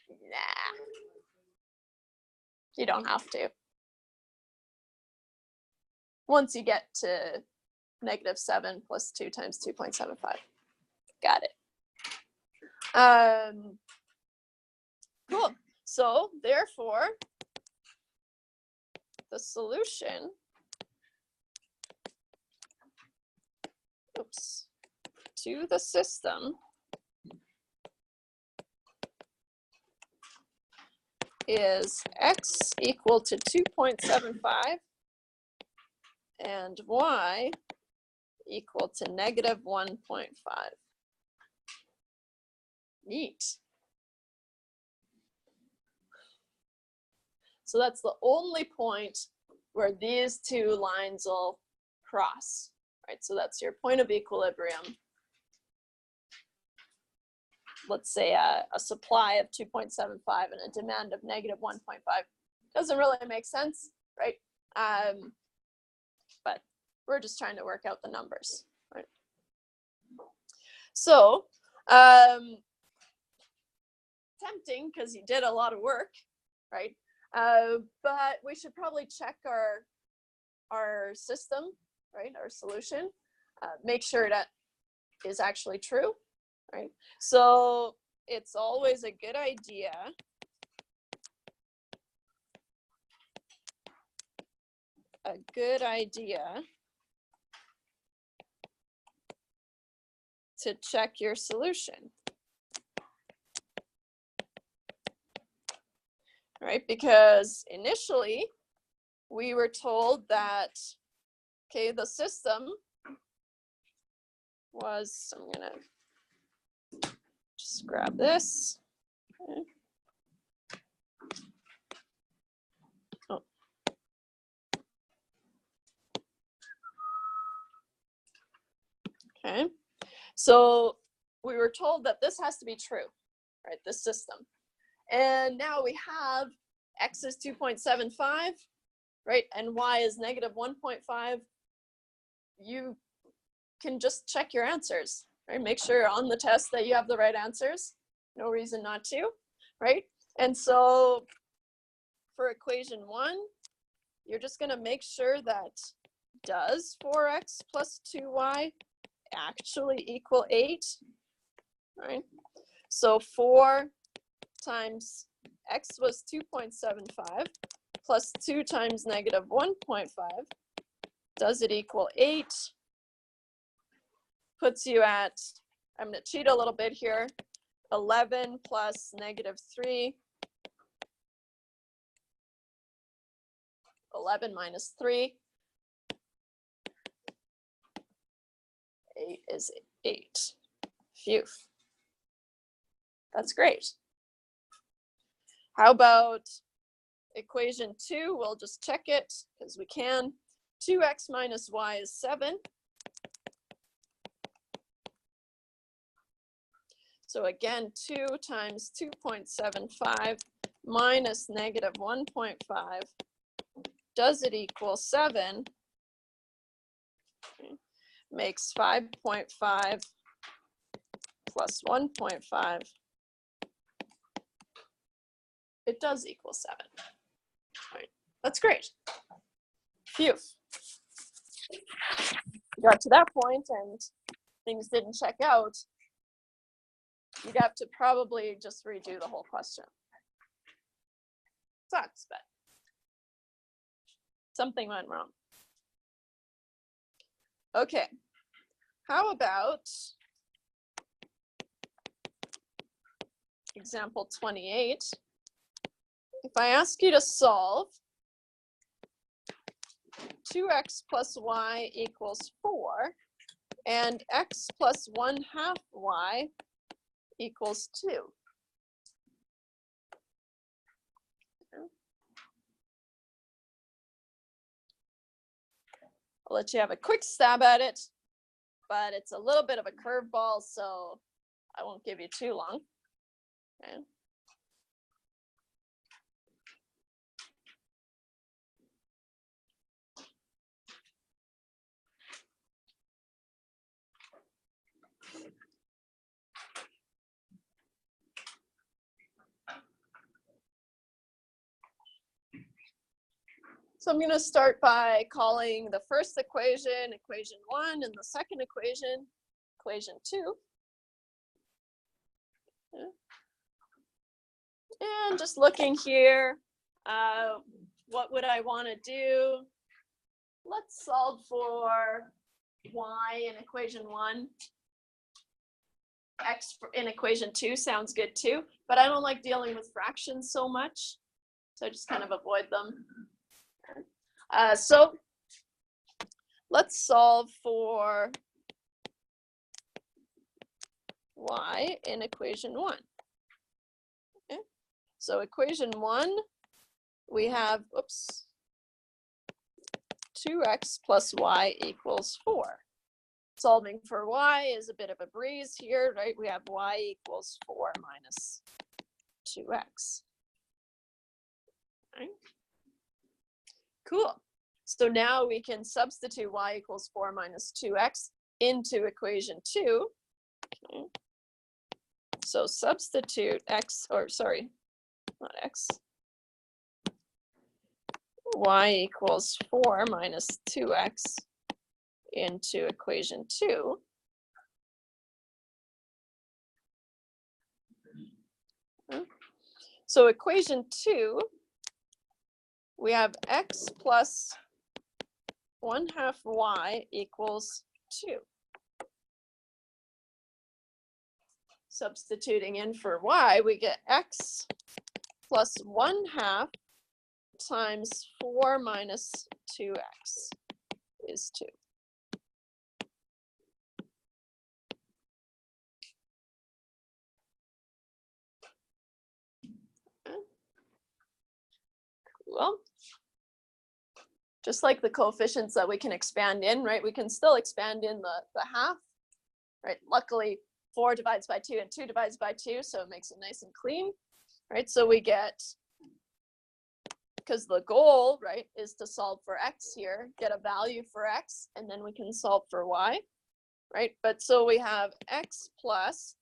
Nah. You don't have to. Once you get to -7 plus 2 times 2.75. Got it. Cool. So therefore, the solution, to the system is x equal to 2.75 and y equal to -1.5. Neat. So that's the only point where these two lines will cross, right? So that's your point of equilibrium. Let's say a supply of 2.75 and a demand of -1.5. Doesn't really make sense, right? But we're just trying to work out the numbers, right? So, tempting because you did a lot of work, right? But we should probably check our system, right? Our solution, make sure that is actually true, right? So it's always a good idea to check your solution, right? Because initially we were told that, okay, the system was, I'm gonna just grab this. Okay. Oh. Okay, so we were told that this has to be true, right? This system. And now we have x is 2.75, right? And y is -1.5. You can just check your answers, right? Make sure on the test that you have the right answers. No reason not to, right? And so for equation 1, you're just going to make sure that does 4x plus 2y actually equal 8, right? So 4 times x was 2.75 plus 2 times -1.5. Does it equal 8? Puts you at, I'm going to cheat a little bit here, 11 plus -3. 11 minus 3. 8 is 8. Phew. That's great. How about equation 2? We'll just check it because we can. 2x minus y is 7. So again, 2 times 2.75 minus -1.5. Does it equal 7? Okay. Makes 5.5 plus 1.5. It does equal 7. All right. That's great. Phew. Got to that point and things didn't check out. You'd have to probably just redo the whole question. Sucks, but something went wrong. Okay, how about example 28? If I ask you to solve 2x plus y equals 4 and x plus 1/2 y equals 2. I'll let you have a quick stab at it, but it's a little bit of a curveball, so I won't give you too long. Okay. So I'm going to start by calling the first equation, equation 1, and the second equation, equation 2. Okay. And just looking here, what would I want to do? Let's solve for y in equation 1. X in equation 2 sounds good too, but I don't like dealing with fractions so much, so I just kind of avoid them. So let's solve for y in equation 1. Okay. So equation 1, we have, 2x plus y equals 4. Solving for y is a bit of a breeze here, right? We have y equals 4 minus 2x. Right? Cool. So now we can substitute y equals 4 minus 2x into equation 2. Okay. So substitute x, or sorry, not x. Y equals 4 minus 2x into equation 2. So equation 2, we have x plus 1/2 y equals 2. Substituting in for y, we get x plus 1/2 times 4 minus 2x is 2. Well, just like the coefficients that we can expand in, right? We can still expand in the half, right? Luckily, 4 divides by 2 and 2 divides by 2, so it makes it nice and clean, right? So we get, because the goal, right, is to solve for x here, get a value for x, and then we can solve for y, right? But so we have x plus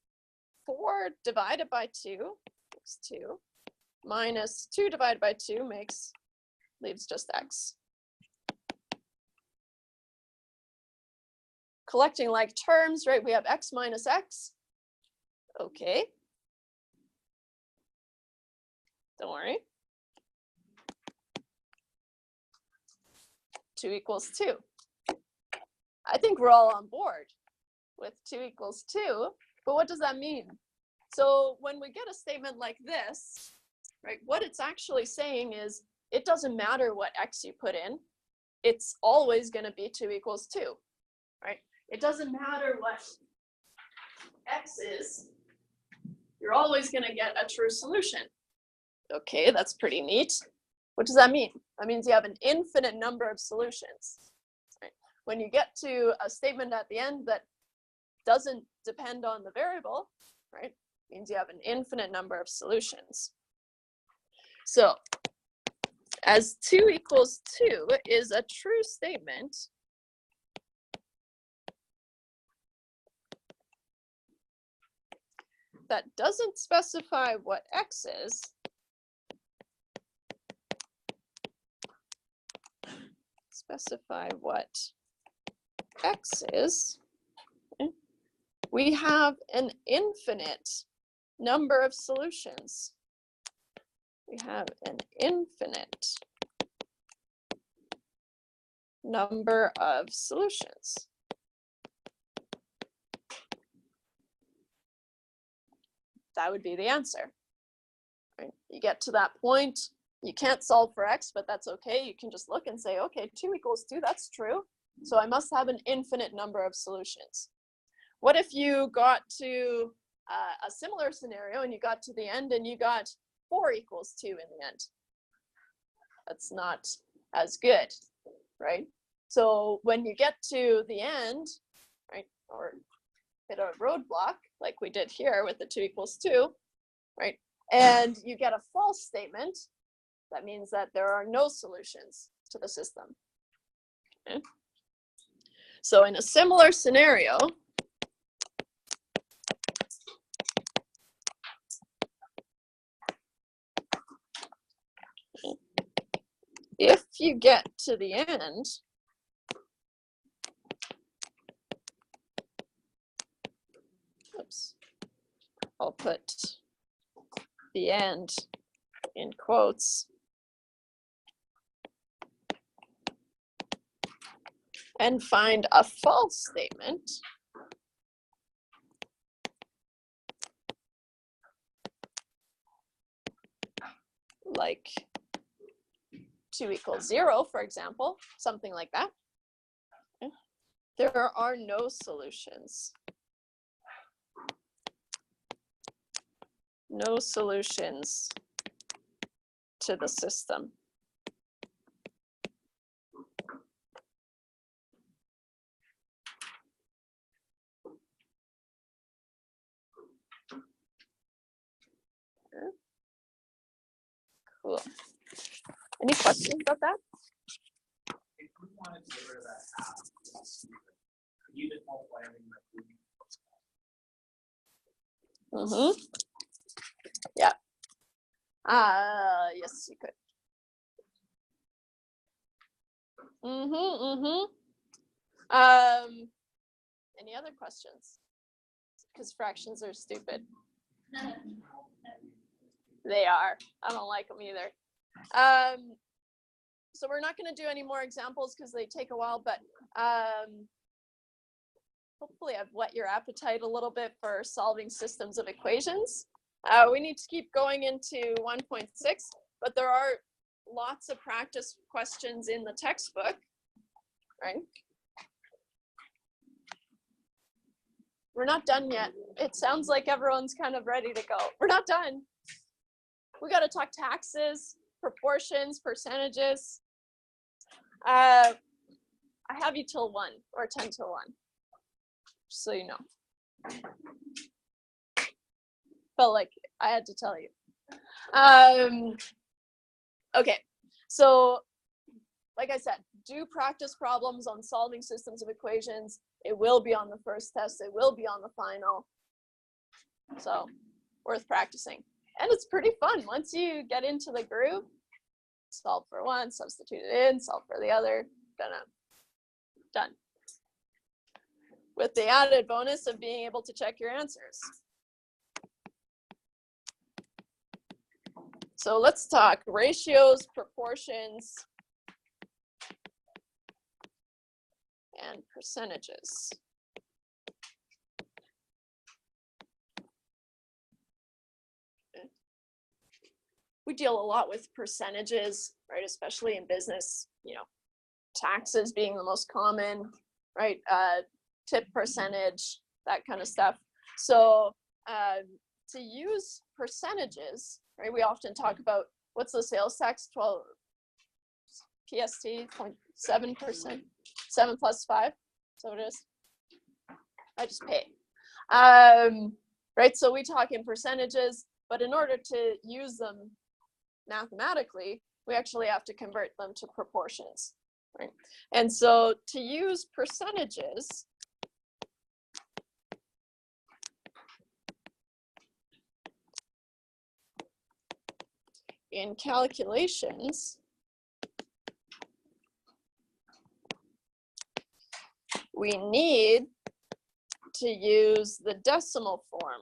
4 divided by 2 makes 2, minus 2 divided by 2 leaves just x. Collecting like terms, right? We have x minus x. Okay. Don't worry. 2 equals 2. I think we're all on board with 2 equals 2, but what does that mean? So when we get a statement like this, right, what it's actually saying is it doesn't matter what x you put in, it's always going to be 2 equals 2, right? It doesn't matter what x is, you're always going to get a true solution. Okay, that's pretty neat. What does that mean? That means you have an infinite number of solutions. Right? When you get to a statement at the end that doesn't depend on the variable, right, means you have an infinite number of solutions. So as 2 equals 2 is a true statement, that doesn't specify what x is, specify what x is, okay, we have an infinite number of solutions. We have an infinite number of solutions. That would be the answer. Right? You get to that point, you can't solve for x, but that's okay. You can just look and say, okay, 2 equals 2, that's true. So I must have an infinite number of solutions. What if you got to a similar scenario and you got to the end and you got 4 equals 2 in the end? That's not as good, right? So when you get to the end, right, or hit a roadblock like we did here with the 2 equals 2, right, and you get a false statement, that means that there are no solutions to the system. Okay? So in a similar scenario, if you get to the end, oops, I'll put the end in quotes, and find a false statement, like 2 equals 0, for example, something like that. There are no solutions. No solutions to the system. Cool. Any questions about that? If we wanted to get rid of that half, could you just multiply everything by 2? Yeah. Yes, you could. Any other questions? Because fractions are stupid. They are. I don't like them either. So we're not going to do any more examples because they take a while, but hopefully I've whet your appetite a little bit for solving systems of equations. We need to keep going into 1.6, but there are lots of practice questions in the textbook, right? We're not done yet. It sounds like everyone's kind of ready to go. We're not done. We got to talk taxes, proportions, percentages. I have you till 1 or 10 till 1, just so you know. Felt like I had to tell you. Okay, so like I said, do practice problems on solving systems of equations. It will be on the first test. It will be on the final. So worth practicing. And it's pretty fun. Once you get into the groove, solve for one, substitute it in, solve for the other, done. With the added bonus of being able to check your answers. So let's talk ratios, proportions, and percentages. We deal a lot with percentages, right? Especially in business, you know, taxes being the most common, right? Tip percentage, that kind of stuff. So to use percentages, right? We often talk about what's the sales tax, 12 PST, 0.7%, 7 plus 5. So it is. I just pay. Right? So we talk in percentages, but in order to use them mathematically, we actually have to convert them to proportions, right? And so to use percentages, in calculations, we need to use the decimal form.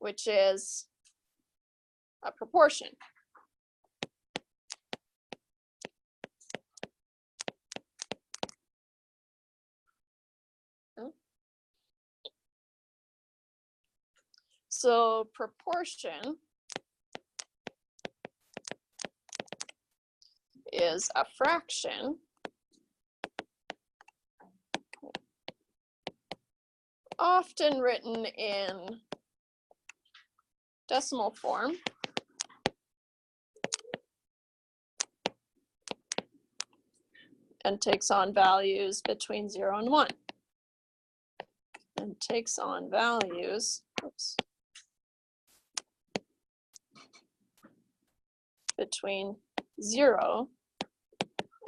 Which is a proportion. So proportion is a fraction often written in decimal form and takes on values between 0 and 1. And takes on values, between 0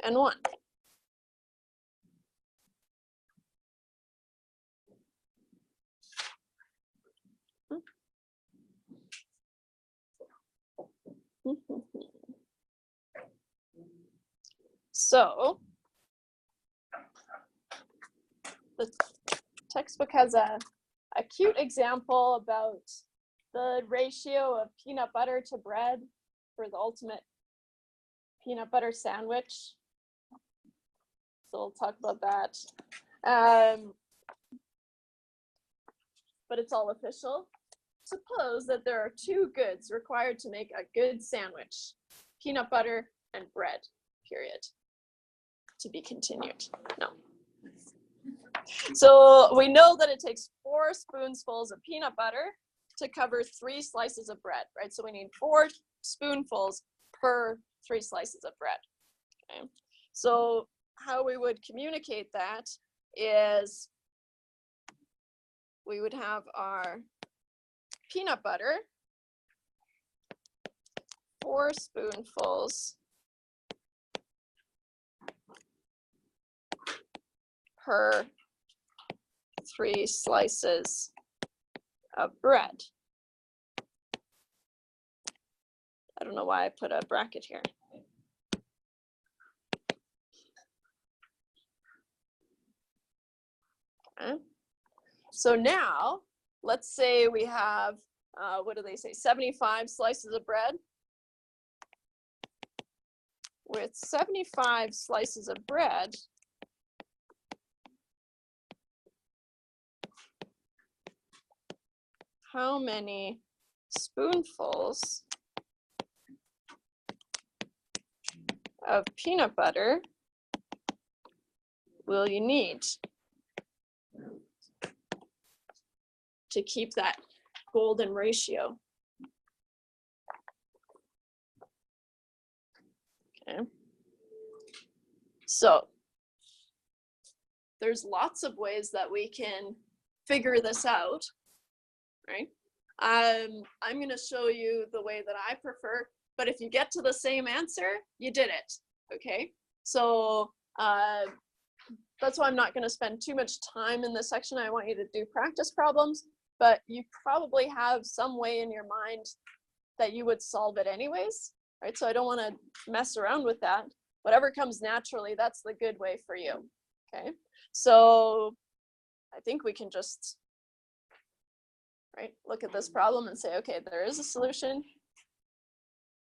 and 1. So the textbook has a cute example about the ratio of peanut butter to bread for the ultimate peanut butter sandwich. So we'll talk about that. But it's all official. Suppose that there are two goods required to make a good sandwich: peanut butter and bread, period. To be continued. No. So we know that it takes 4 spoonfuls of peanut butter to cover 3 slices of bread, right? So we need 4 spoonfuls per 3 slices of bread. Okay. So how we would communicate that is we would have our peanut butter, 4 spoonfuls per 3 slices of bread. I don't know why I put a bracket here. Okay. So now, let's say we have, what do they say, 75 slices of bread. With 75 slices of bread, how many spoonfuls of peanut butter will you need to keep that golden ratio? Okay. So there's lots of ways that we can figure this out, right? I'm going to show you the way that I prefer, but if you get to the same answer, you did it, okay? So that's why I'm not going to spend too much time in this section. I want you to do practice problems, but you probably have some way in your mind that you would solve it anyways, right? So I don't want to mess around with that. Whatever comes naturally, that's the good way for you, okay? So I think we can just, right, look at this problem and say, okay, there is a solution.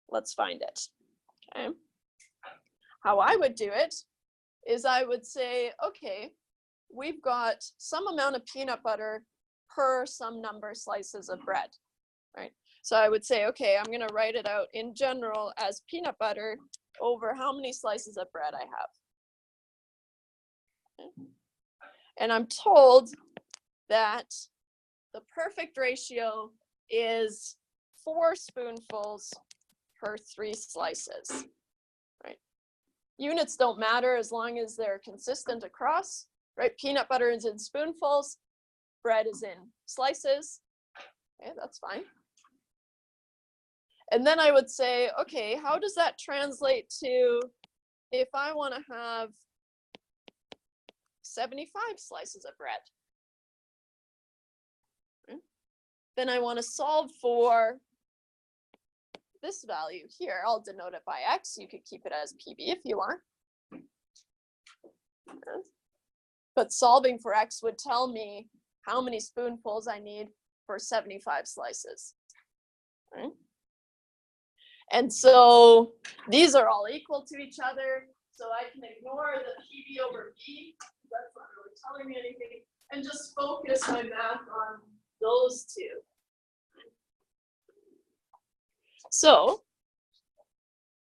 Let's find it, okay? How I would do it is I would say, okay, we've got some amount of peanut butter per some number slices of bread, right? So I would say, okay, I'm going to write it out in general as peanut butter over how many slices of bread I have. Okay. And I'm told that the perfect ratio is 4 spoonfuls per 3 slices, right? Units don't matter as long as they're consistent across, right? Peanut butter is in spoonfuls, bread is in slices. Okay, that's fine. And then I would say, okay, how does that translate to if I want to have 75 slices of bread? Okay. Then I want to solve for this value here. I'll denote it by X. You could keep it as PB if you want. Okay. But solving for X would tell me how many spoonfuls I need for 75 slices. Okay. And so these are all equal to each other. So I can ignore the PB over B. That's not really telling me anything. And just focus my math on those two. So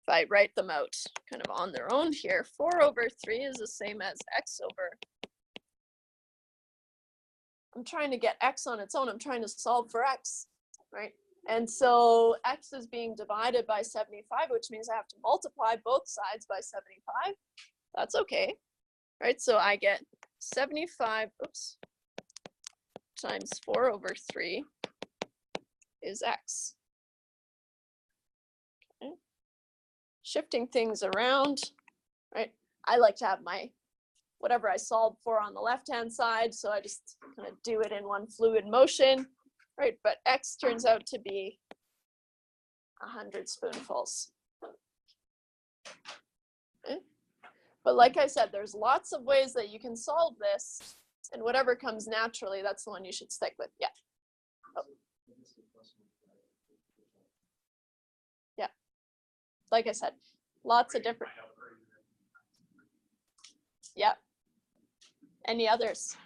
if I write them out kind of on their own here, 4 over 3 is the same as X over. I'm trying to get X on its own. I'm trying to solve for X, right? And so X is being divided by 75, which means I have to multiply both sides by 75. That's okay, right? So I get 75, times 4 over 3 is X. Okay. Shifting things around, right? I like to have my whatever I solved for on the left-hand side, so I just kind of do it in one fluid motion, right? But X turns out to be 100 spoonfuls. Okay. But like I said, there's lots of ways that you can solve this, and whatever comes naturally, that's the one you should stick with. Yeah. Oh. Yeah. Like I said, lots of different. Yeah. Any others?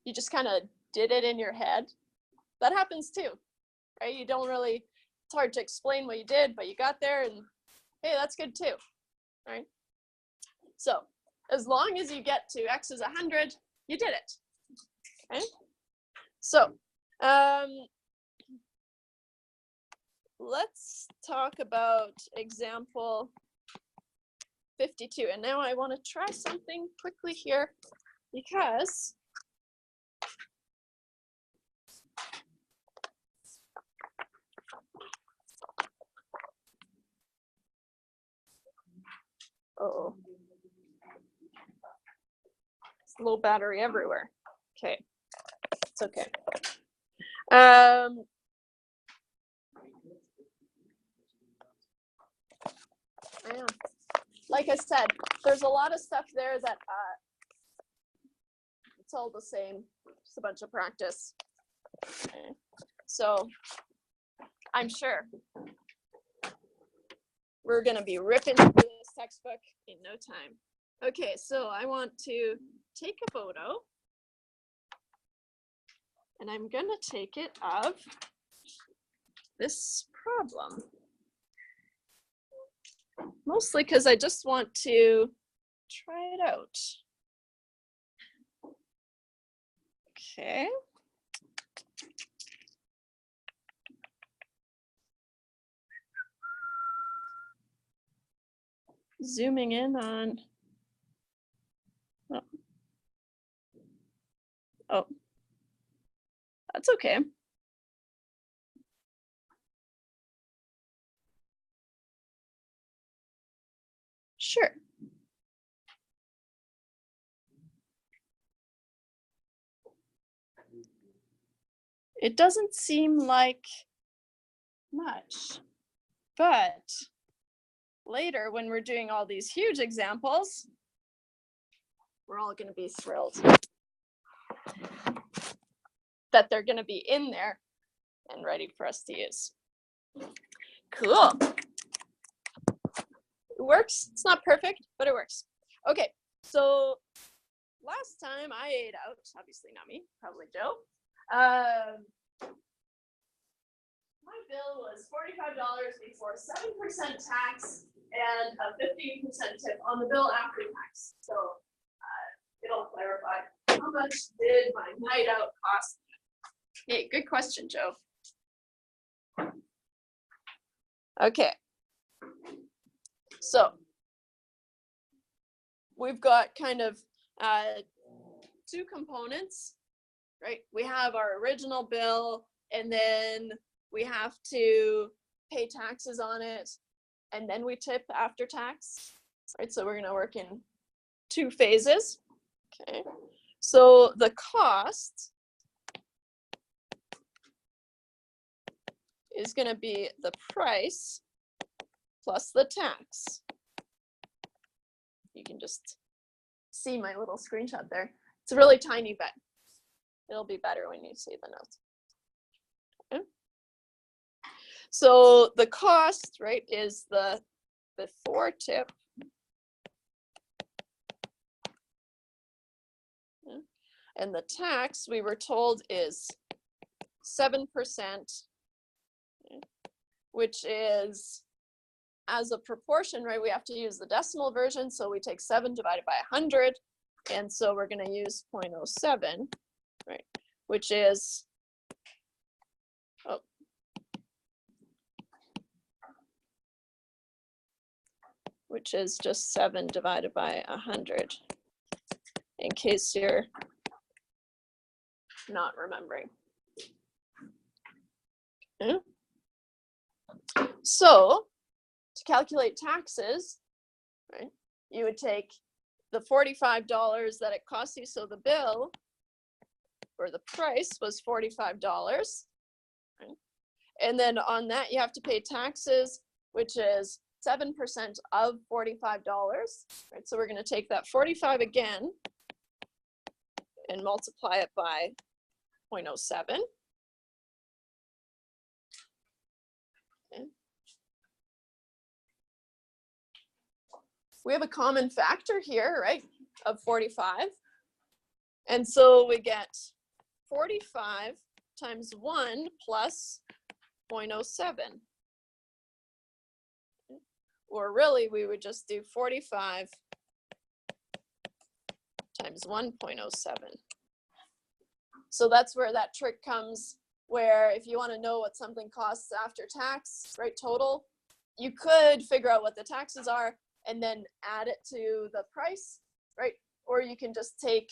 You just kind of did it in your head. That happens too, right? You don't really, it's hard to explain what you did, but you got there and hey, that's good too, right? So as long as you get to x is 100, you did it, okay? So let's talk about example 52. And now I want to try something quickly here because uh-oh. It's low battery everywhere. Okay, it's okay. Yeah. Like I said, there's a lot of stuff there that it's all the same, just a bunch of practice. Okay. So I'm sure we're gonna be ripping through this textbook in no time. Okay, so I want to take a photo and I'm gonna take it of this problem. Mostly because I just want to try it out. Okay. Zooming in on, oh, that's okay. Sure. It doesn't seem like much, but later when we're doing all these huge examples, we're all going to be thrilled that they're going to be in there and ready for us to use. Cool. It works. It's not perfect, but it works. Okay, so last time I ate out, obviously not me, probably Joe. My bill was $45 before 7% tax and a 15% tip on the bill after tax. So it'll clarify how much did my night out cost. Hey, good question, Joe. Okay. So we've got kind of two components, right? We have our original bill, and then we have to pay taxes on it, and then we tip after tax, right? So we're going to work in two phases. Okay. So the cost is going to be the price plus the tax. You can just see my little screenshot there. It's a really tiny bit. It'll be better when you see the notes. Okay. So the cost, right, is the before tip. Okay. And the tax, we were told, is 7%, okay, which is as a proportion, right? We have to use the decimal version. So we take 7 divided by 100. And so we're going to use 0.07, right? Which is, oh, which is just 7 divided by 100, in case you're not remembering. Okay. So to calculate taxes, right, you would take the $45 that it costs you. So the bill or the price was $45, right? And then on that you have to pay taxes, which is 7% of $45, right? So we're going to take that 45 again and multiply it by 0.07. Okay. We have a common factor here, right, of 45. And so we get 45 times 1 plus 0.07. Or really, we would just do 45 times 1.07. So that's where that trick comes, where if you want to know what something costs after tax, right, total, you could figure out what the taxes are and then add it to the price, right? Or you can just take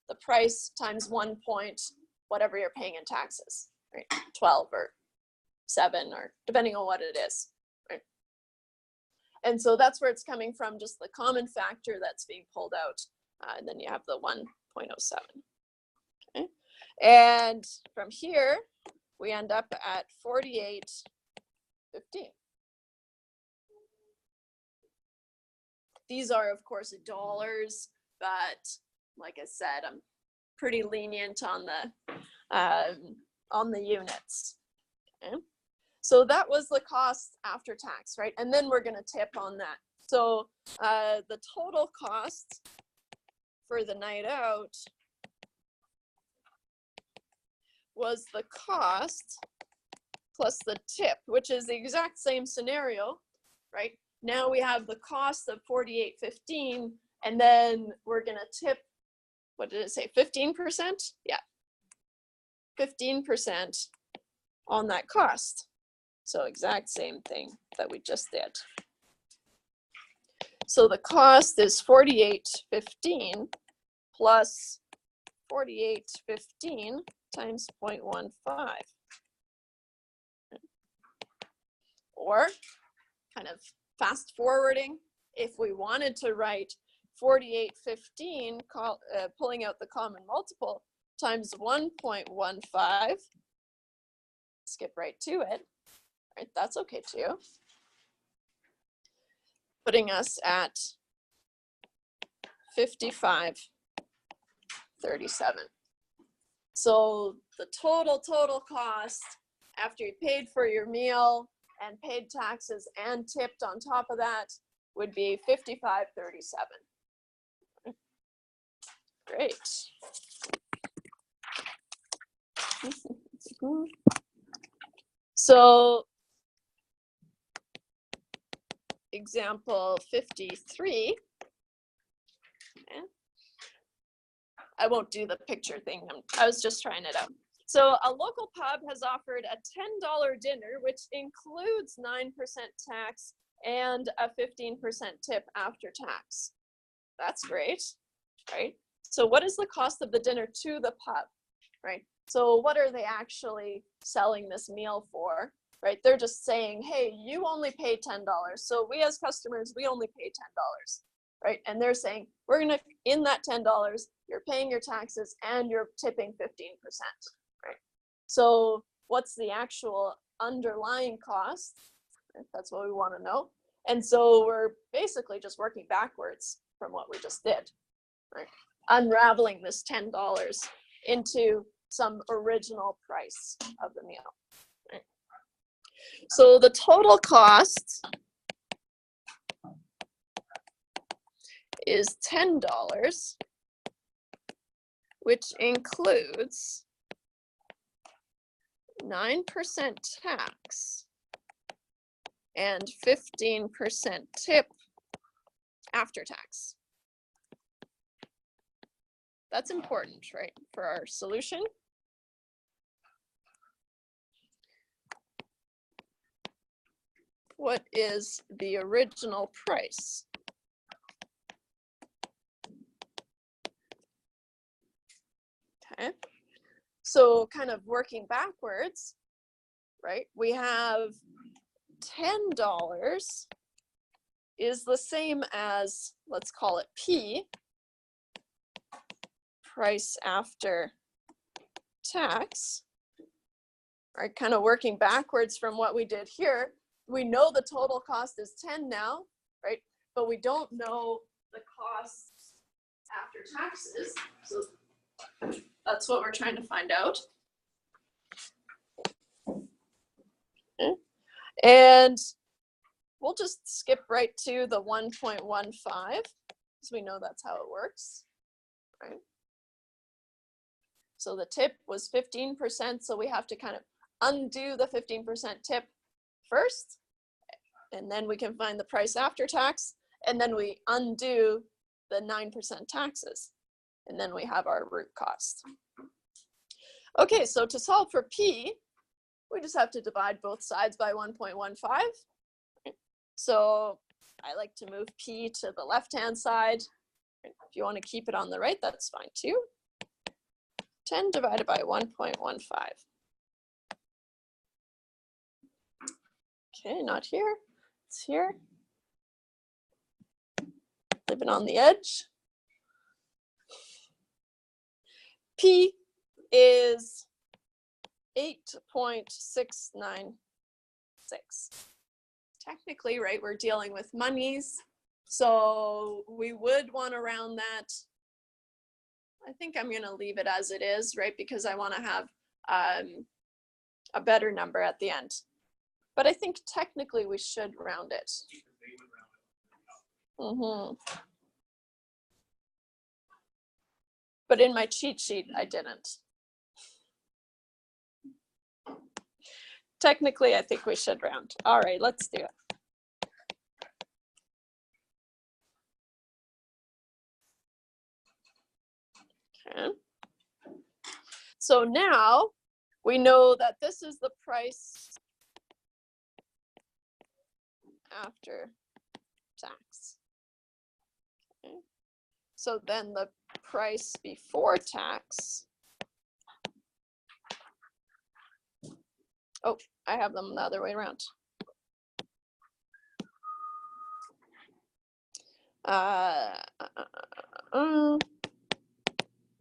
the price times 1 point, whatever you're paying in taxes, right? 12 or 7, or depending on what it is, right? And so that's where it's coming from, just the common factor that's being pulled out. And then you have the 1.07. Okay. And from here, we end up at 48.15. These are, of course, dollars, but like I said, I'm pretty lenient on the units. Okay. So that was the cost after tax, right? And then we're going to tip on that. So the total cost for the night out was the cost plus the tip, which is the exact same scenario, right? Now we have the cost of 48.15, and then we're going to tip, what did it say, 15%? Yeah, 15% on that cost. So exact same thing that we just did. So the cost is 48.15 plus 48.15 times 0.15. Or kind of fast forwarding, if we wanted to write 48.15, pulling out the common multiple, times 1.15, skip right to it, right? That's okay too. Putting us at 55.37. So the total cost after you paid for your meal and paid taxes and tipped on top of that would be 55.37. Great. So example 53. Okay. I won't do the picture thing. I was just trying it out. So a local pub has offered a $10 dinner, which includes 9% tax and a 15% tip after tax. That's great, right? So what is the cost of the dinner to the pub, right? So what are they actually selling this meal for, right? They're just saying, hey, you only pay $10. So we as customers, we only pay $10, right? And they're saying, we're gonna, in that $10, you're paying your taxes and you're tipping 15%, right? So what's the actual underlying cost? Right? That's what we want to know. And so we're basically just working backwards from what we just did, right? Unraveling this $10 into some original price of the meal, right? So the total cost is $10, which includes 9% tax and 15% tip after tax. That's important, right, for our solution. What is the original price? Okay, so kind of working backwards, right? We have $10 is the same as, let's call it P, price after tax, right? Kind of working backwards from what we did here, we know the total cost is 10 now, right? But we don't know the costs after taxes. So that's what we're trying to find out. Okay. And we'll just skip right to the 1.15 because we know that's how it works, right? So the tip was 15%, so we have to kind of undo the 15% tip first, and then we can find the price after tax, and then we undo the 9% taxes, and then we have our root cost. Okay, so to solve for P, we just have to divide both sides by 1.15. So I like to move P to the left-hand side. If you want to keep it on the right, that's fine too. 10 divided by 1.15. Okay, not here, it's here. Living on the edge. P is 8.696. Technically, right, we're dealing with monies, so we would want to round that. I think I'm going to leave it as it is, right, because I want to have a better number at the end. But I think technically we should round it. But in my cheat sheet, I didn't. Technically, I think we should round. All right, let's do it. Okay. So now we know that this is the price after tax. Okay. So then the price before tax. Oh, I have them the other way around.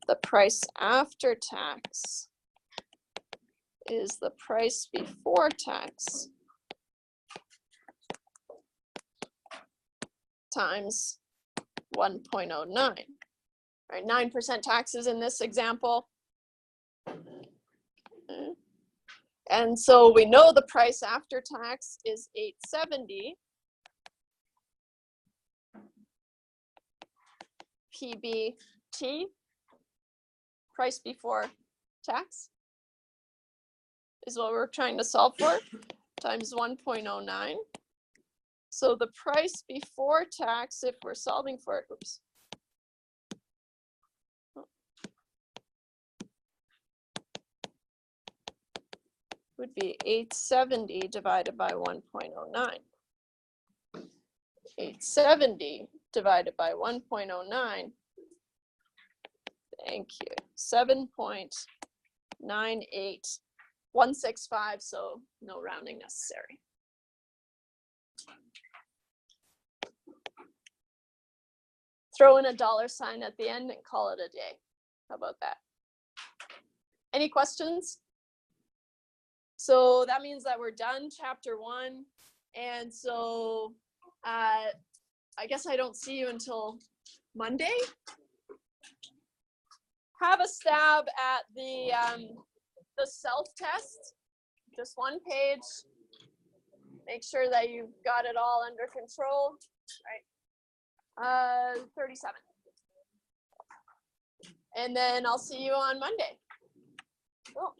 The price after tax is the price before tax times 1.09. Right, 9% taxes in this example. Okay. And so we know the price after tax is $8.70. PBT, price before tax, is what we're trying to solve for, times 1.09. So the price before tax, if we're solving for it, oops. Would be 870 divided by 1.09. 870 divided by 1.09. Thank you. 7.98165, so no rounding necessary. Throw in a $sign at the end and call it a day. How about that? Any questions? So that means that we're done chapter 1. And so I guess I don't see you until Monday. Have a stab at the self-test, just one page. Make sure that you've got it all under control, right? 37. And then I'll see you on Monday. Cool.